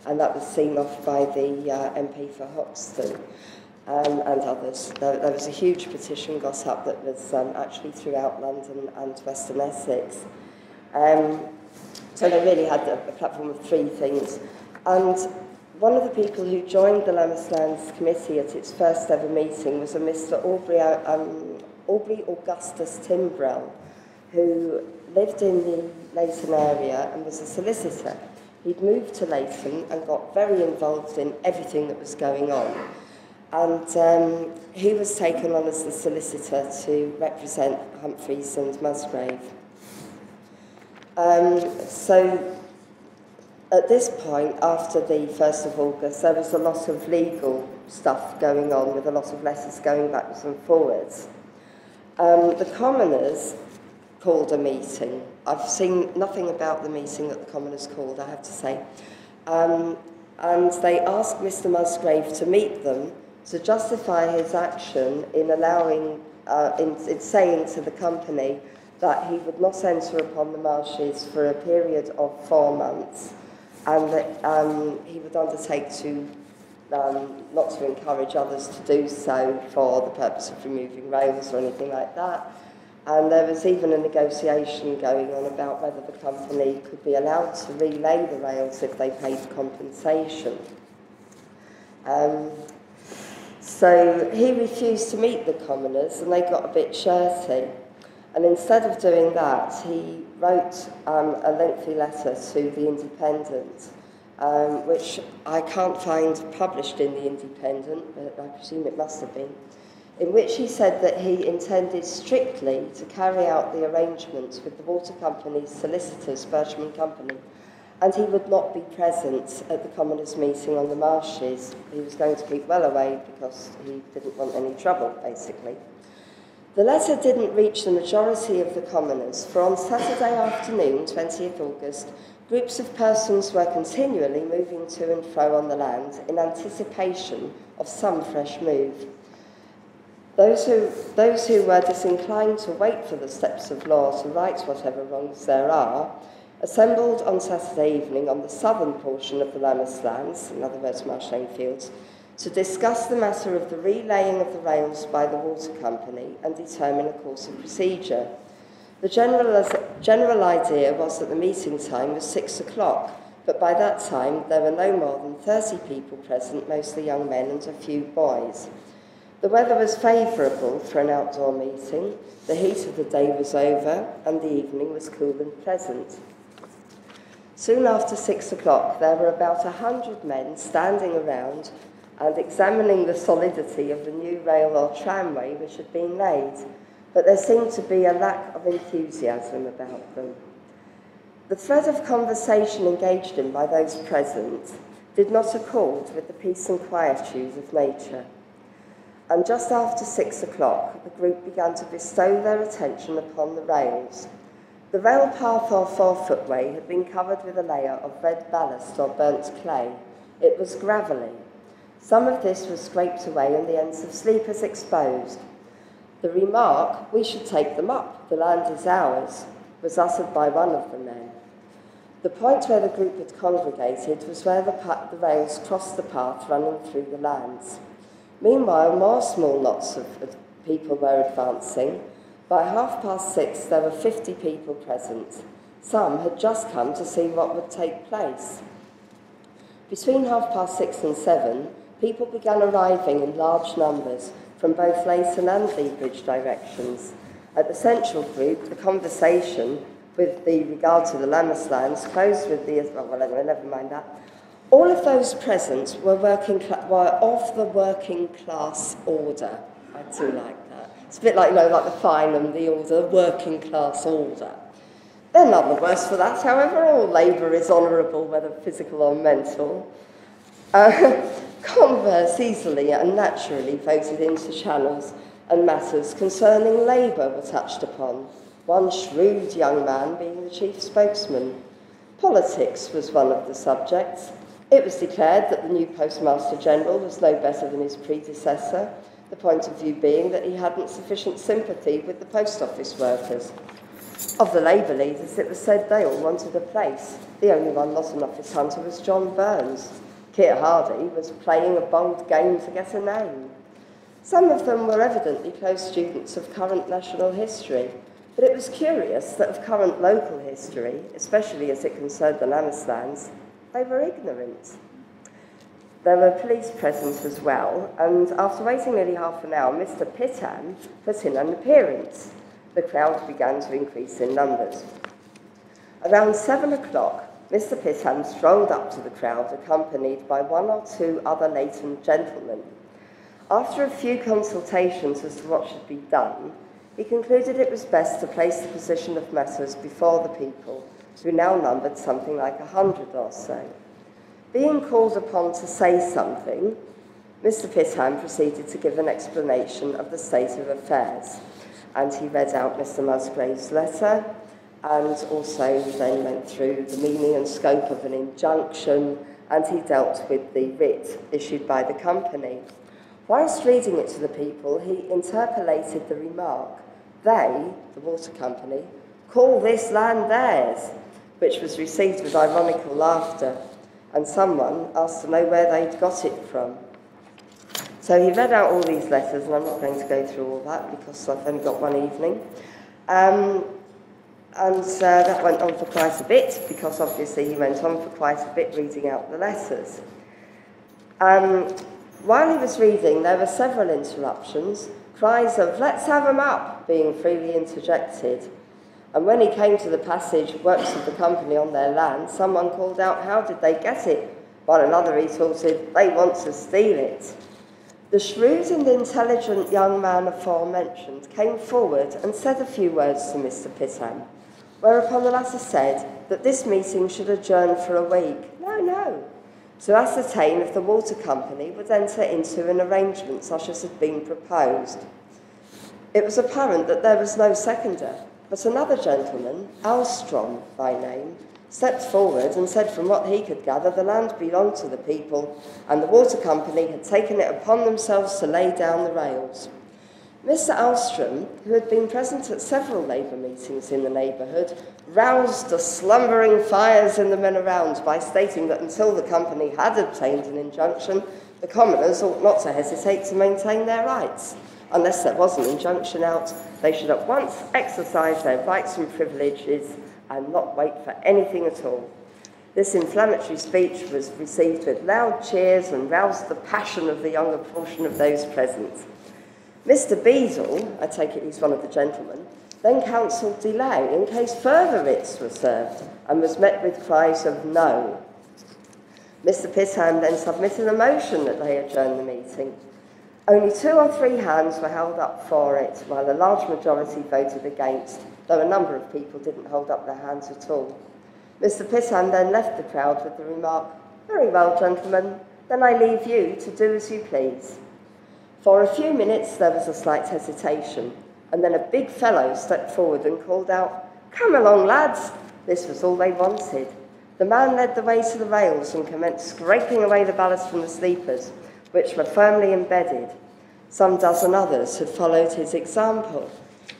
And that was seen off by the MP for Hoxton and others. There was a huge petition got up that was actually throughout London and Western Essex. So they really had a platform of 3 things. And one of the people who joined the Lammas Lands Committee at its first ever meeting was a Mr. Aubrey Augustus Timbrell, who lived in the Leighton area and was a solicitor. He'd moved to Leighton and got very involved in everything that was going on. And he was taken on as the solicitor to represent Humphreys and Musgrave. So at this point, after the 1st of August, there was a lot of legal stuff going on with a lot of letters going backwards and forwards. The commoners called a meeting. I've seen nothing about the meeting that the commoners called, I have to say. And they asked Mr. Musgrave to meet them to justify his action in allowing, in saying to the company that he would not enter upon the marshes for a period of 4 months, and that he would undertake to not to encourage others to do so for the purpose of removing rails or anything like that. And there was even a negotiation going on about whether the company could be allowed to relay the rails if they paid compensation. So he refused to meet the commoners, and they got a bit shirty. And instead of doing that, he wrote a lengthy letter to the Independent, which I can't find published in the Independent, but I presume it must have been, in which he said that he intended strictly to carry out the arrangements with the water company's solicitors, Bertram and Company, and he would not be present at the commoners' meeting on the marshes. He was going to keep well away because he didn't want any trouble, basically. The letter didn't reach the majority of the commoners, for on Saturday afternoon, 20th August, groups of persons were continually moving to and fro on the land in anticipation of some fresh move. Those who were disinclined to wait for the steps of law to right whatever wrongs there are, assembled on Saturday evening on the southern portion of the Lammas lands, in other words, Marsh Lane Fields, to discuss the matter of the relaying of the rails by the water company and determine a course of procedure. The general idea was that the meeting time was 6 o'clock, but by that time there were no more than 30 people present, mostly young men and a few boys. The weather was favourable for an outdoor meeting, the heat of the day was over, and the evening was cool and pleasant. Soon after 6 o'clock, there were about 100 men standing around and examining the solidity of the new rail or tramway which had been laid, but there seemed to be a lack of enthusiasm about them. The thread of conversation engaged in by those present did not accord with the peace and quietude of nature. And just after 6 o'clock, the group began to bestow their attention upon the rails. The rail path or forefootway had been covered with a layer of red ballast or burnt clay. It was gravelly. Some of this was scraped away and the ends of sleepers exposed. The remark, "We should take them up, the land is ours," was uttered by one of the men. The point where the group had congregated was where the rails crossed the path running through the lands. Meanwhile, more small knots of people were advancing. By 6:30, there were 50 people present. Some had just come to see what would take place. Between 6:30 and 7, people began arriving in large numbers from both Leyton and Leabridge directions. At the central group, the conversation with regard to the Lammas lands closed with the... well, never mind that. All of those present were of the working class order. I do like that. It's a bit like, like the fine and the order, working class order. There are none the worse for that, however. All labour is honourable, whether physical or mental. Converse easily and naturally voted into channels, and matters concerning labour were touched upon, one shrewd young man being the chief spokesman. Politics was one of the subjects. It was declared that the new Postmaster General was no better than his predecessor, the point of view being that he hadn't sufficient sympathy with the post office workers. Of the Labour leaders, it was said they all wanted a place. The only one not an office hunter was John Burns. Keir Hardie was playing a bold game to get a name. Some of them were evidently close students of current national history, but it was curious that of current local history, especially as it concerned the Lammas lands, they were ignorant. There were police present as well, and after waiting nearly half an hour, Mr. Pittan put in an appearance. The crowd began to increase in numbers. Around 7 o'clock, Mr. Pittan strolled up to the crowd, accompanied by one or two other Leyton gentlemen. After a few consultations as to what should be done, he concluded it was best to place the position of matters before the people, who now numbered something like 100 or so. Being called upon to say something, Mr. Pitham proceeded to give an explanation of the state of affairs, and he read out Mr. Musgrave's letter, and also then went through the meaning and scope of an injunction, and he dealt with the writ issued by the company. Whilst reading it to the people, he interpolated the remark, "They, the water company, call this land theirs," which was received with ironical laughter, and someone asked to know where they'd got it from. So he read out all these letters, and I'm not going to go through all that because I've only got one evening. That went on for quite a bit, because obviously he went on for quite a bit reading out the letters. While he was reading, there were several interruptions, cries of "let's have 'em up" being freely interjected. And when he came to the passage, "works of the company on their land," someone called out, "How did they get it?" While another retorted, "They want to steal it." The shrewd and intelligent young man aforementioned came forward and said a few words to Mr. Pitham, whereupon the latter said that this meeting should adjourn for a week. No, to ascertain if the water company would enter into an arrangement such as had been proposed. It was apparent that there was no seconder, but another gentleman, Alstrom by name, stepped forward and said from what he could gather the land belonged to the people, and the water company had taken it upon themselves to lay down the rails. Mr. Alstrom, who had been present at several Labour meetings in the neighbourhood, roused the slumbering fires in the men around by stating that until the company had obtained an injunction, the commoners ought not to hesitate to maintain their rights. Unless there was an injunction out, they should at once exercise their rights and privileges and not wait for anything at all. This inflammatory speech was received with loud cheers and roused the passion of the younger portion of those present. Mr. Beazle, I take it he's one of the gentlemen, then counselled delay in case further writs were served, and was met with cries of no. Mr. Pitham then submitted a motion that they adjourn the meeting. Only 2 or 3 hands were held up for it, while a large majority voted against, though a number of people didn't hold up their hands at all. Mr. Pitham then left the crowd with the remark, "Very well, gentlemen, then I leave you to do as you please." For a few minutes there was a slight hesitation, and then a big fellow stepped forward and called out, "Come along, lads." This was all they wanted. The man led the way to the rails and commenced scraping away the ballast from the sleepers, which were firmly embedded. Some dozen others had followed his example,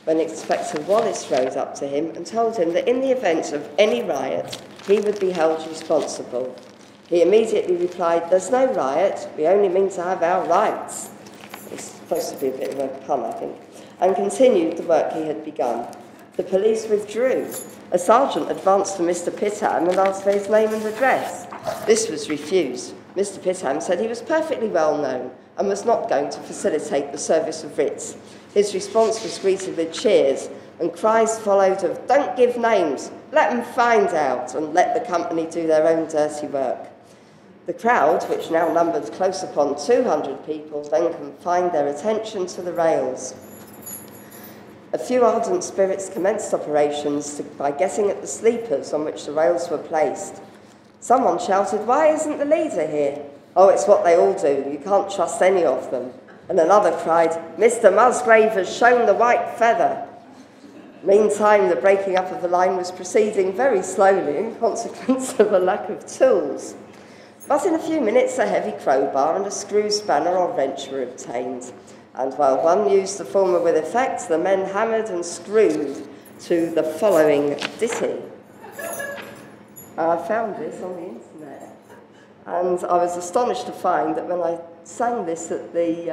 when Inspector Wallace rode up to him and told him that in the event of any riot, he would be held responsible. He immediately replied, "There's no riot, we only mean to have our rights." It's supposed to be a bit of a pun, I think, and continued the work he had begun. The police withdrew. A sergeant advanced to Mr. Pitham and asked for his name and address. This was refused. Mr. Pitham said he was perfectly well known and was not going to facilitate the service of writs. His response was greeted with cheers, and cries followed of, "Don't give names, let them find out, and let the company do their own dirty work." The crowd, which now numbered close upon 200 people, then confined their attention to the rails. A few ardent spirits commenced operations by getting at the sleepers on which the rails were placed. Someone shouted, "Why isn't the leader here?" "Oh, it's what they all do, you can't trust any of them." And another cried, "Mr. Musgrave has shown the white feather." Meantime, the breaking up of the line was proceeding very slowly in consequence of a lack of tools. But in a few minutes, a heavy crowbar and a screw spanner or wrench were obtained, and while one used the former with effect, the men hammered and screwed to the following ditty. I found this on the internet, and I was astonished to find that when I sang this at the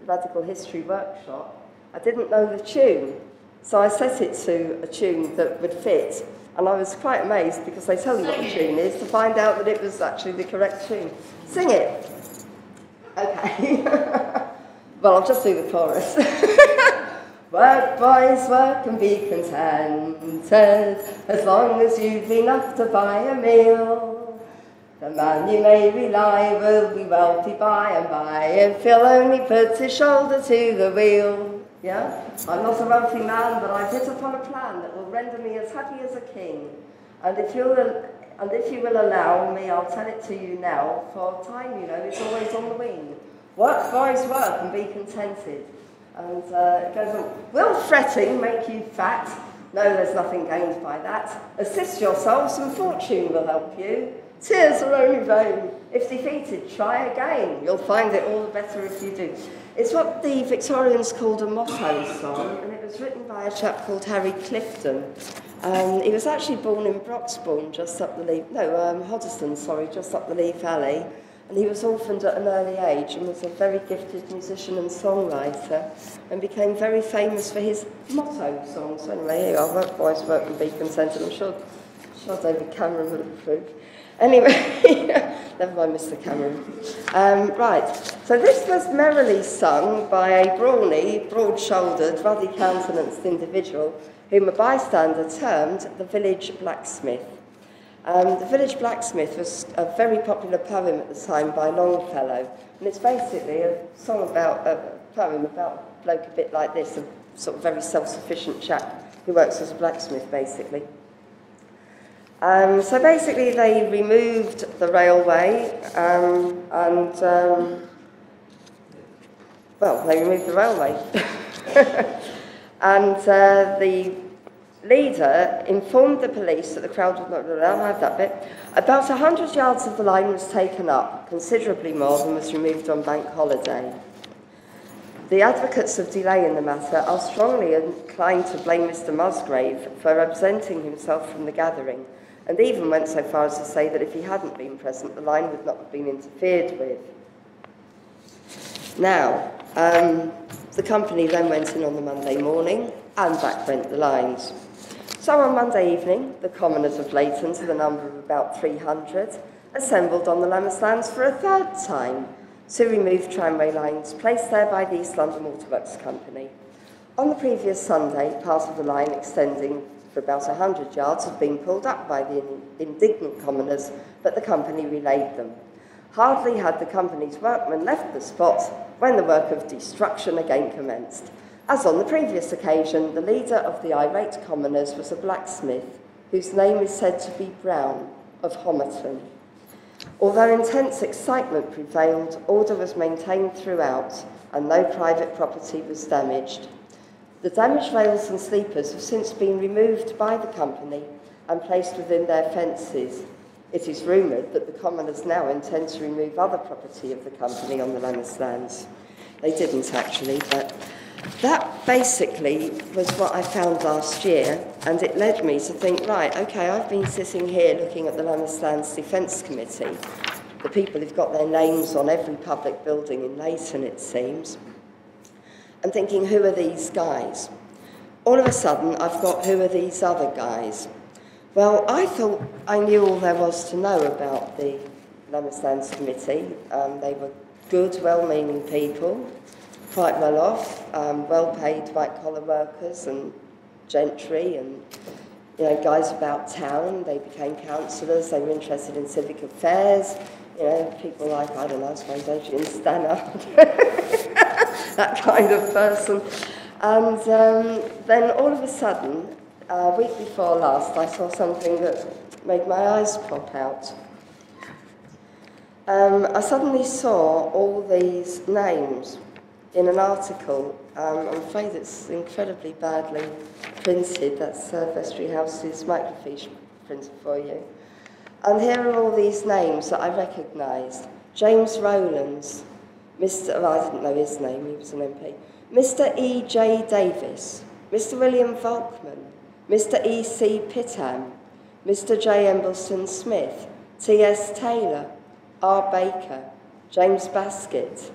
Radical History Workshop, I didn't know the tune, so I set it to a tune that would fit. And I was quite amazed, because they tell you what the tune is, to find out that it was actually the correct tune. Sing it. Okay. Well, I'll just do the chorus. Work, boys, work and be contented, as long as you've enough to buy a meal. The man you may rely will be wealthy by and by, if he'll only put his shoulder to the wheel. Yeah? I'm not a wealthy man, but I've hit upon a plan that will render me as happy as a king. And if you'll and if you will allow me, I'll tell it to you now, for time, you know, is always on the wing. Work, boys, work, and be contented. And it goes on. Will fretting make you fat? No, there's nothing gained by that. Assist yourselves and fortune will help you. Tears are only vain. If defeated, try again. You'll find it all the better if you do. It's what the Victorians called a motto song, and it was written by a chap called Harry Clifton. He was actually born in Broxbourne, just up the Lee, Hoddesdon, sorry, just up the Lee Valley. And he was orphaned at an early age and was a very gifted musician and songwriter and became very famous for his motto songs. Anyway, here you are, work, boys, work and be contented. I'm sure David Cameron would approve. Anyway, never mind Mr. Cameron. Right, so this was merrily sung by a brawny, broad-shouldered, ruddy-countenanced individual whom a bystander termed the village blacksmith. The Village Blacksmith was a very popular poem at the time by Longfellow, and it's basically a poem about a bloke a bit like this, a sort of very self-sufficient chap who works as a blacksmith, basically. So basically they removed the railway, they removed the railway. And the leader informed the police that the crowd would not have that bit. About 100 yards of the line was taken up, considerably more than was removed on bank holiday. The advocates of delay in the matter are strongly inclined to blame Mr. Musgrave for absenting himself from the gathering, and even went so far as to say that if he hadn't been present, the line would not have been interfered with. Now, the company then went in on the Monday morning, and back went the lines. So on Monday evening, the commoners of Leighton, to the number of about 300, assembled on the Lammaslands for a third time to remove tramway lines placed there by the East London Waterworks Company. On the previous Sunday, part of the line extending for about 100 yards had been pulled up by the indignant commoners, but the company relayed them. Hardly had the company's workmen left the spot when the work of destruction again commenced. As on the previous occasion, the leader of the irate commoners was a blacksmith, whose name is said to be Brown of Homerton. Although intense excitement prevailed, order was maintained throughout, and no private property was damaged. The damaged rails and sleepers have since been removed by the company and placed within their fences. It is rumoured that the commoners now intend to remove other property of the company on the Lammaslands. They didn't actually, but that basically was what I found last year, and it led me to think, right, okay, I've been sitting here looking at the Lammaslands Defence Committee, the people who've got their names on every public building in Leighton, it seems, and thinking, who are these guys? All of a sudden, I've got, who are these other guys? Well, I thought I knew all there was to know about the Lammaslands Committee. They were good, well-meaning people, quite well off, well-paid white-collar workers and gentry and, you know, guys about town. They became councillors. They were interested in civic affairs. You know, people like, I don't know, I suppose Adrian Stannard, that kind of person. And then all of a sudden, a week before last, I saw something that made my eyes pop out. I suddenly saw all these names in an article. I'm afraid it's incredibly badly printed. That's Vestry House's microfiche printed for you. And here are all these names that I recognised. James Rowlands, I didn't know his name, he was an MP. Mr. E.J. Davis, Mr. William Volkman, Mr. E.C. Pittam, Mr. J. Embleton Smith, T.S. Taylor, R. Baker, James Baskett,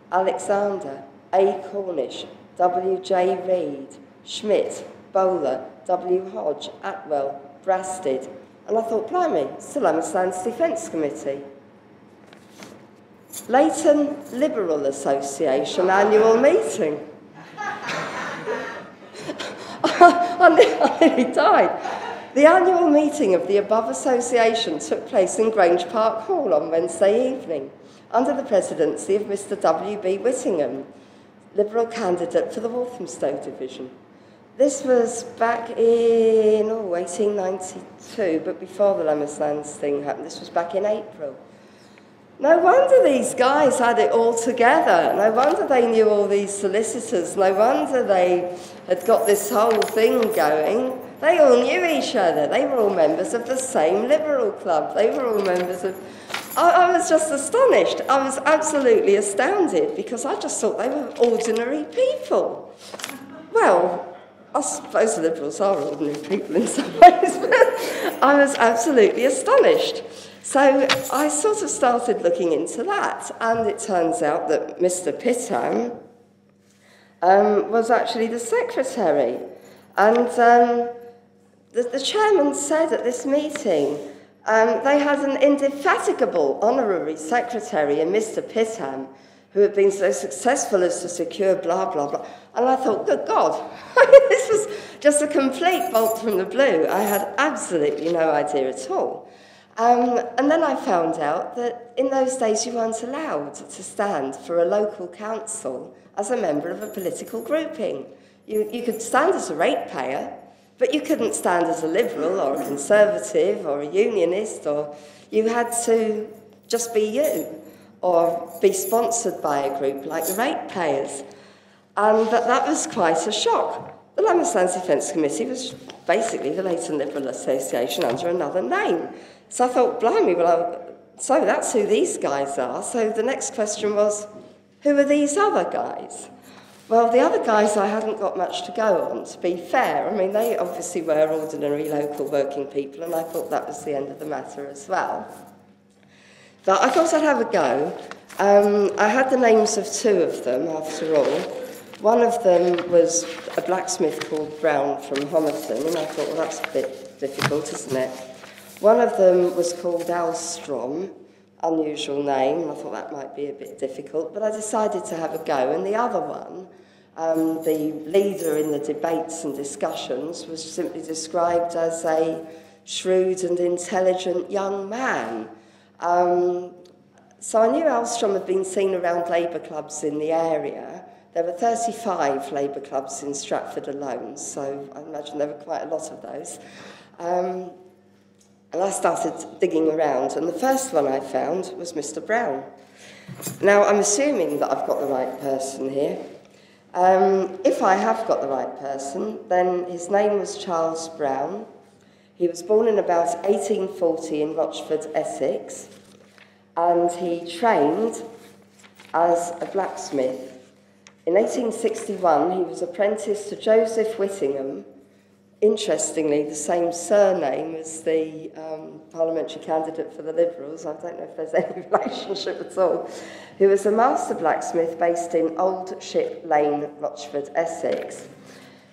Alexander, A. Cornish, W.J. Reid, Schmidt, Bowler, W. Hodge, Atwell, Brasted. And I thought, blimey, it's the Lammaslands Defence Committee. Leighton Liberal Association annual meeting. I nearly died. The annual meeting of the above association took place in Grange Park Hall on Wednesday evening, under the presidency of Mr. W.B. Whittingham, Liberal candidate for the Walthamstow division. This was back in 1892, but before the Lemmerslands thing happened. This was back in April. No wonder these guys had it all together. No wonder they knew all these solicitors. No wonder they had got this whole thing going. They all knew each other. They were all members of the same Liberal club. They were all members of... I was just astonished. I was absolutely astounded because I just thought they were ordinary people. Well, I suppose the Liberals are ordinary people in some ways, but I was absolutely astonished. So I sort of started looking into that, and it turns out that Mr. Pitham was actually the secretary. And the chairman said at this meeting they had an indefatigable honorary secretary in Mr. Pitham, who had been so successful as to secure blah, blah, blah. And I thought, good God, this was just a complete bolt from the blue. I had absolutely no idea at all. And then I found out that in those days you weren't allowed to stand for a local council as a member of a political grouping. You could stand as a ratepayer, but you couldn't stand as a Liberal or a Conservative or a Unionist, or you had to just be you, or be sponsored by a group like the ratepayers. And that was quite a shock. The Lemmerslands Defence Committee was basically the Leighton Liberal Association under another name. So I thought, blimey, so that's who these guys are. So the next question was, who are these other guys? Well, the other guys I hadn't got much to go on, to be fair. I mean, they obviously were ordinary local working people, and I thought that was the end of the matter as well. But I thought I'd have a go. I had the names of two of them, after all. One of them was a blacksmith called Brown from Homerton, and I thought, well, that's a bit difficult, isn't it? One of them was called Alstrom, unusual name, and I thought that might be a bit difficult, but I decided to have a go. And the other one, the leader in the debates and discussions, was simply described as a shrewd and intelligent young man. So I knew Alstrom had been seen around Labour clubs in the area. There were 35 Labour clubs in Stratford alone, so I imagine there were quite a lot of those. And I started digging around, and the first one I found was Mr. Brown. Now, I'm assuming that I've got the right person here. If I have got the right person, then his name was Charles Brown. He was born in about 1840 in Rochford, Essex, and he trained as a blacksmith. In 1861, he was apprenticed to Joseph Whittingham, interestingly, the same surname as the parliamentary candidate for the Liberals, I don't know if there's any relationship at all, who was a master blacksmith based in Old Ship Lane, Rochford, Essex.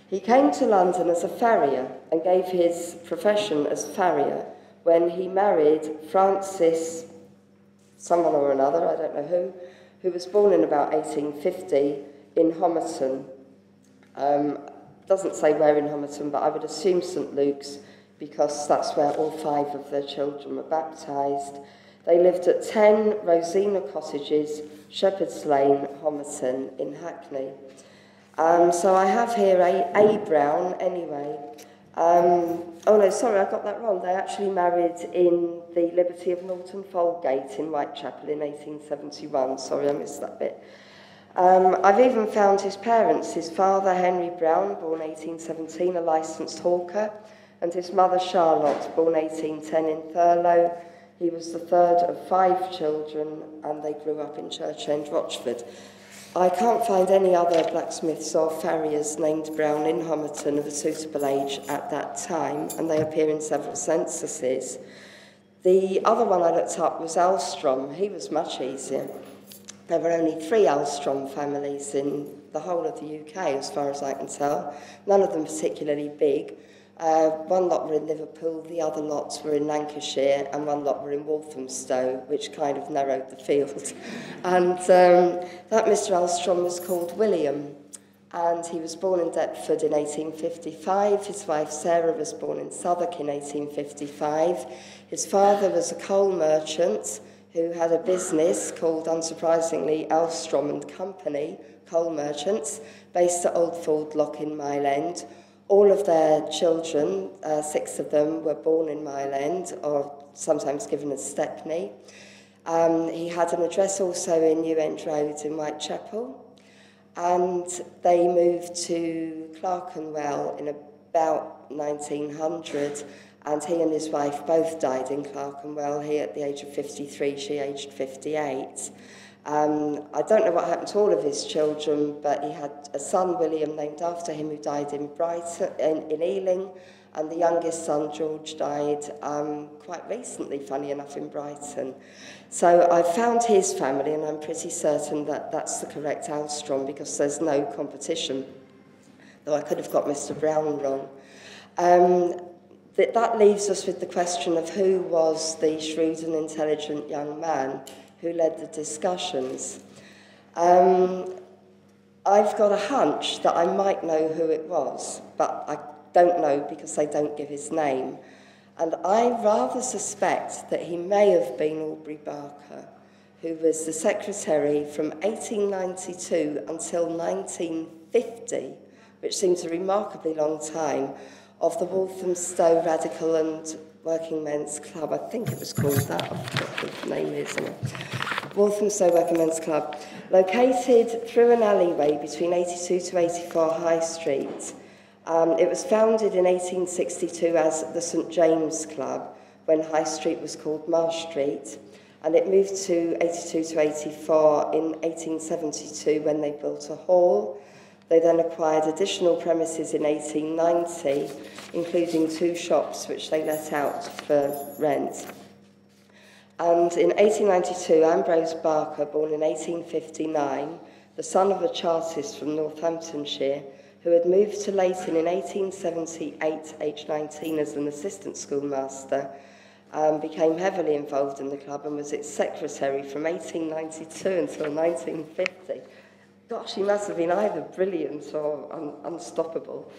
He came to London as a farrier and gave his profession as farrier when he married Francis, someone or another, I don't know who was born in about 1850 in Homerton. Doesn't say where in Homerton, but I would assume St Luke's, because that's where all 5 of their children were baptised. They lived at 10 Rosina Cottages, Shepherd's Lane, Homerton in Hackney. So I have here a Brown anyway. Oh no, sorry, I got that wrong. They actually married in the Liberty of Norton Folgate in Whitechapel in 1871. Sorry, I missed that bit. I've even found his parents, his father, Henry Brown, born 1817, a licensed hawker, and his mother, Charlotte, born 1810 in Thurlow. He was the third of 5 children, and they grew up in Church End, Rochford. I can't find any other blacksmiths or farriers named Brown in Homerton of a suitable age at that time, and they appear in several censuses. The other one I looked up was Alstrom. He was much easier. There were only 3 Alstrom families in the whole of the UK, as far as I can tell. None of them particularly big. One lot were in Liverpool, the other lots were in Lancashire, and one lot were in Walthamstow, which kind of narrowed the field. And that Mr. Alstrom was called William, and he was born in Deptford in 1855. His wife Sarah was born in Southwark in 1855. His father was a coal merchant who had a business called, unsurprisingly, Alstrom and Company, Coal Merchants, based at Old Ford Lock in Mile End. All of their children, 6 of them, were born in Mile End, or sometimes given as Stepney. He had an address also in New End Road in Whitechapel, and they moved to Clerkenwell in about 1900, and he and his wife both died in Clerkenwell, he at the age of 53, she aged 58. I don't know what happened to all of his children, but he had a son, William, named after him, who died in Brighton, in Ealing, and the youngest son, George, died quite recently, funny enough, in Brighton. So I found his family, and I'm pretty certain that that's the correct Alstrom, because there's no competition, though I could have got Mr. Brown wrong. That leaves us with the question of who was the shrewd and intelligent young man who led the discussions. I've got a hunch that I might know who it was, but I don't know because they don't give his name. And I rather suspect that he may have been Aubrey Barker, who was the secretary from 1892 until 1950, which seems a remarkably long time, of the Walthamstow Radical and Working Men's Club. I think it was called that. I forgot what the name is. Walthamstow Working Men's Club, located through an alleyway between 82 to 84 High Street. It was founded in 1862 as the St James Club, when High Street was called Marsh Street, and it moved to 82 to 84 in 1872 when they built a hall. They then acquired additional premises in 1890, including 2 shops which they let out for rent. And in 1892, Ambrose Barker, born in 1859, the son of a chartist from Northamptonshire, who had moved to Leyton in 1878, aged 19, as an assistant schoolmaster, became heavily involved in the club and was its secretary from 1892 until 1950. Gosh, he must have been either brilliant or unstoppable.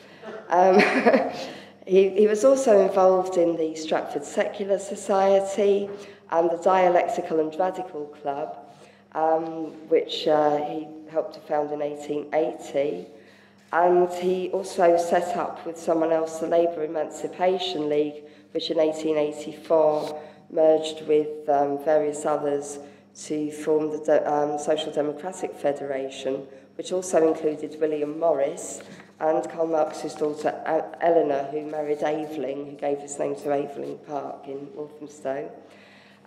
He was also involved in the Stratford Secular Society and the Dialectical and Radical Club, which he helped to found in 1880. And he also set up with someone else the Labour Emancipation League, which in 1884 merged with various others to form the Social Democratic Federation, which also included William Morris and Karl Marx's daughter Eleanor, who married Aveling, who gave his name to Aveling Park in Walthamstow.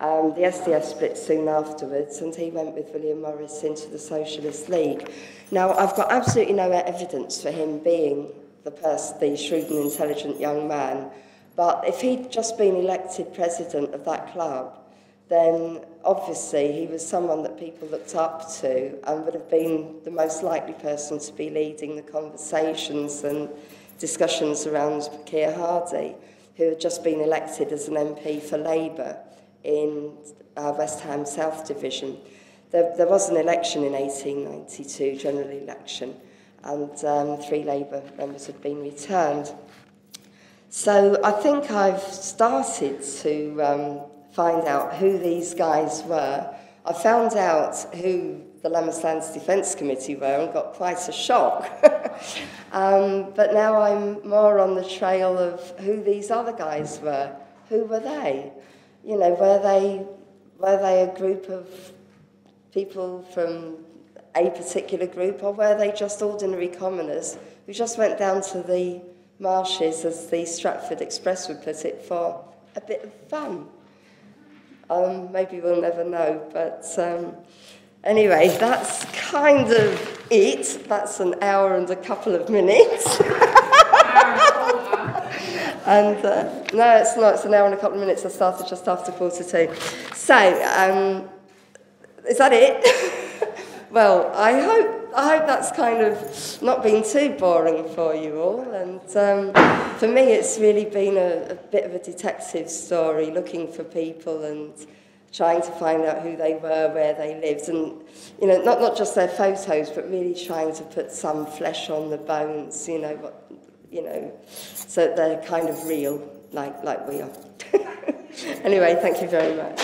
The SDS split soon afterwards, and he went with William Morris into the Socialist League. Now, I've got absolutely no evidence for him being the shrewd and intelligent young man, but if he'd just been elected president of that club, then obviously he was someone that people looked up to and would have been the most likely person to be leading the conversations and discussions around Keir Hardie, who had just been elected as an MP for Labour in West Ham South Division. There was an election in 1892, general election, and 3 Labour members had been returned. So I think I've started to find out who these guys were. I found out who the Lammas Lands Defence Committee were and got quite a shock. But now I'm more on the trail of who these other guys were. Who were they? You know, were they a group of people from a particular group, or were they just ordinary commoners who just went down to the marshes, as the Stratford Express would put it, for a bit of fun? Maybe we'll never know, but anyway, that's kind of it. That's an hour and a couple of minutes. And no, it's not. It's an hour and a couple of minutes. I started just after 1:45. So, is that it? Well, I hope that's kind of not been too boring for you all. And for me, it's really been a bit of a detective story, looking for people and trying to find out who they were, where they lived, and you know, not just their photos, but really trying to put some flesh on the bones. So they're kind of real, like we are. Anyway, thank you very much.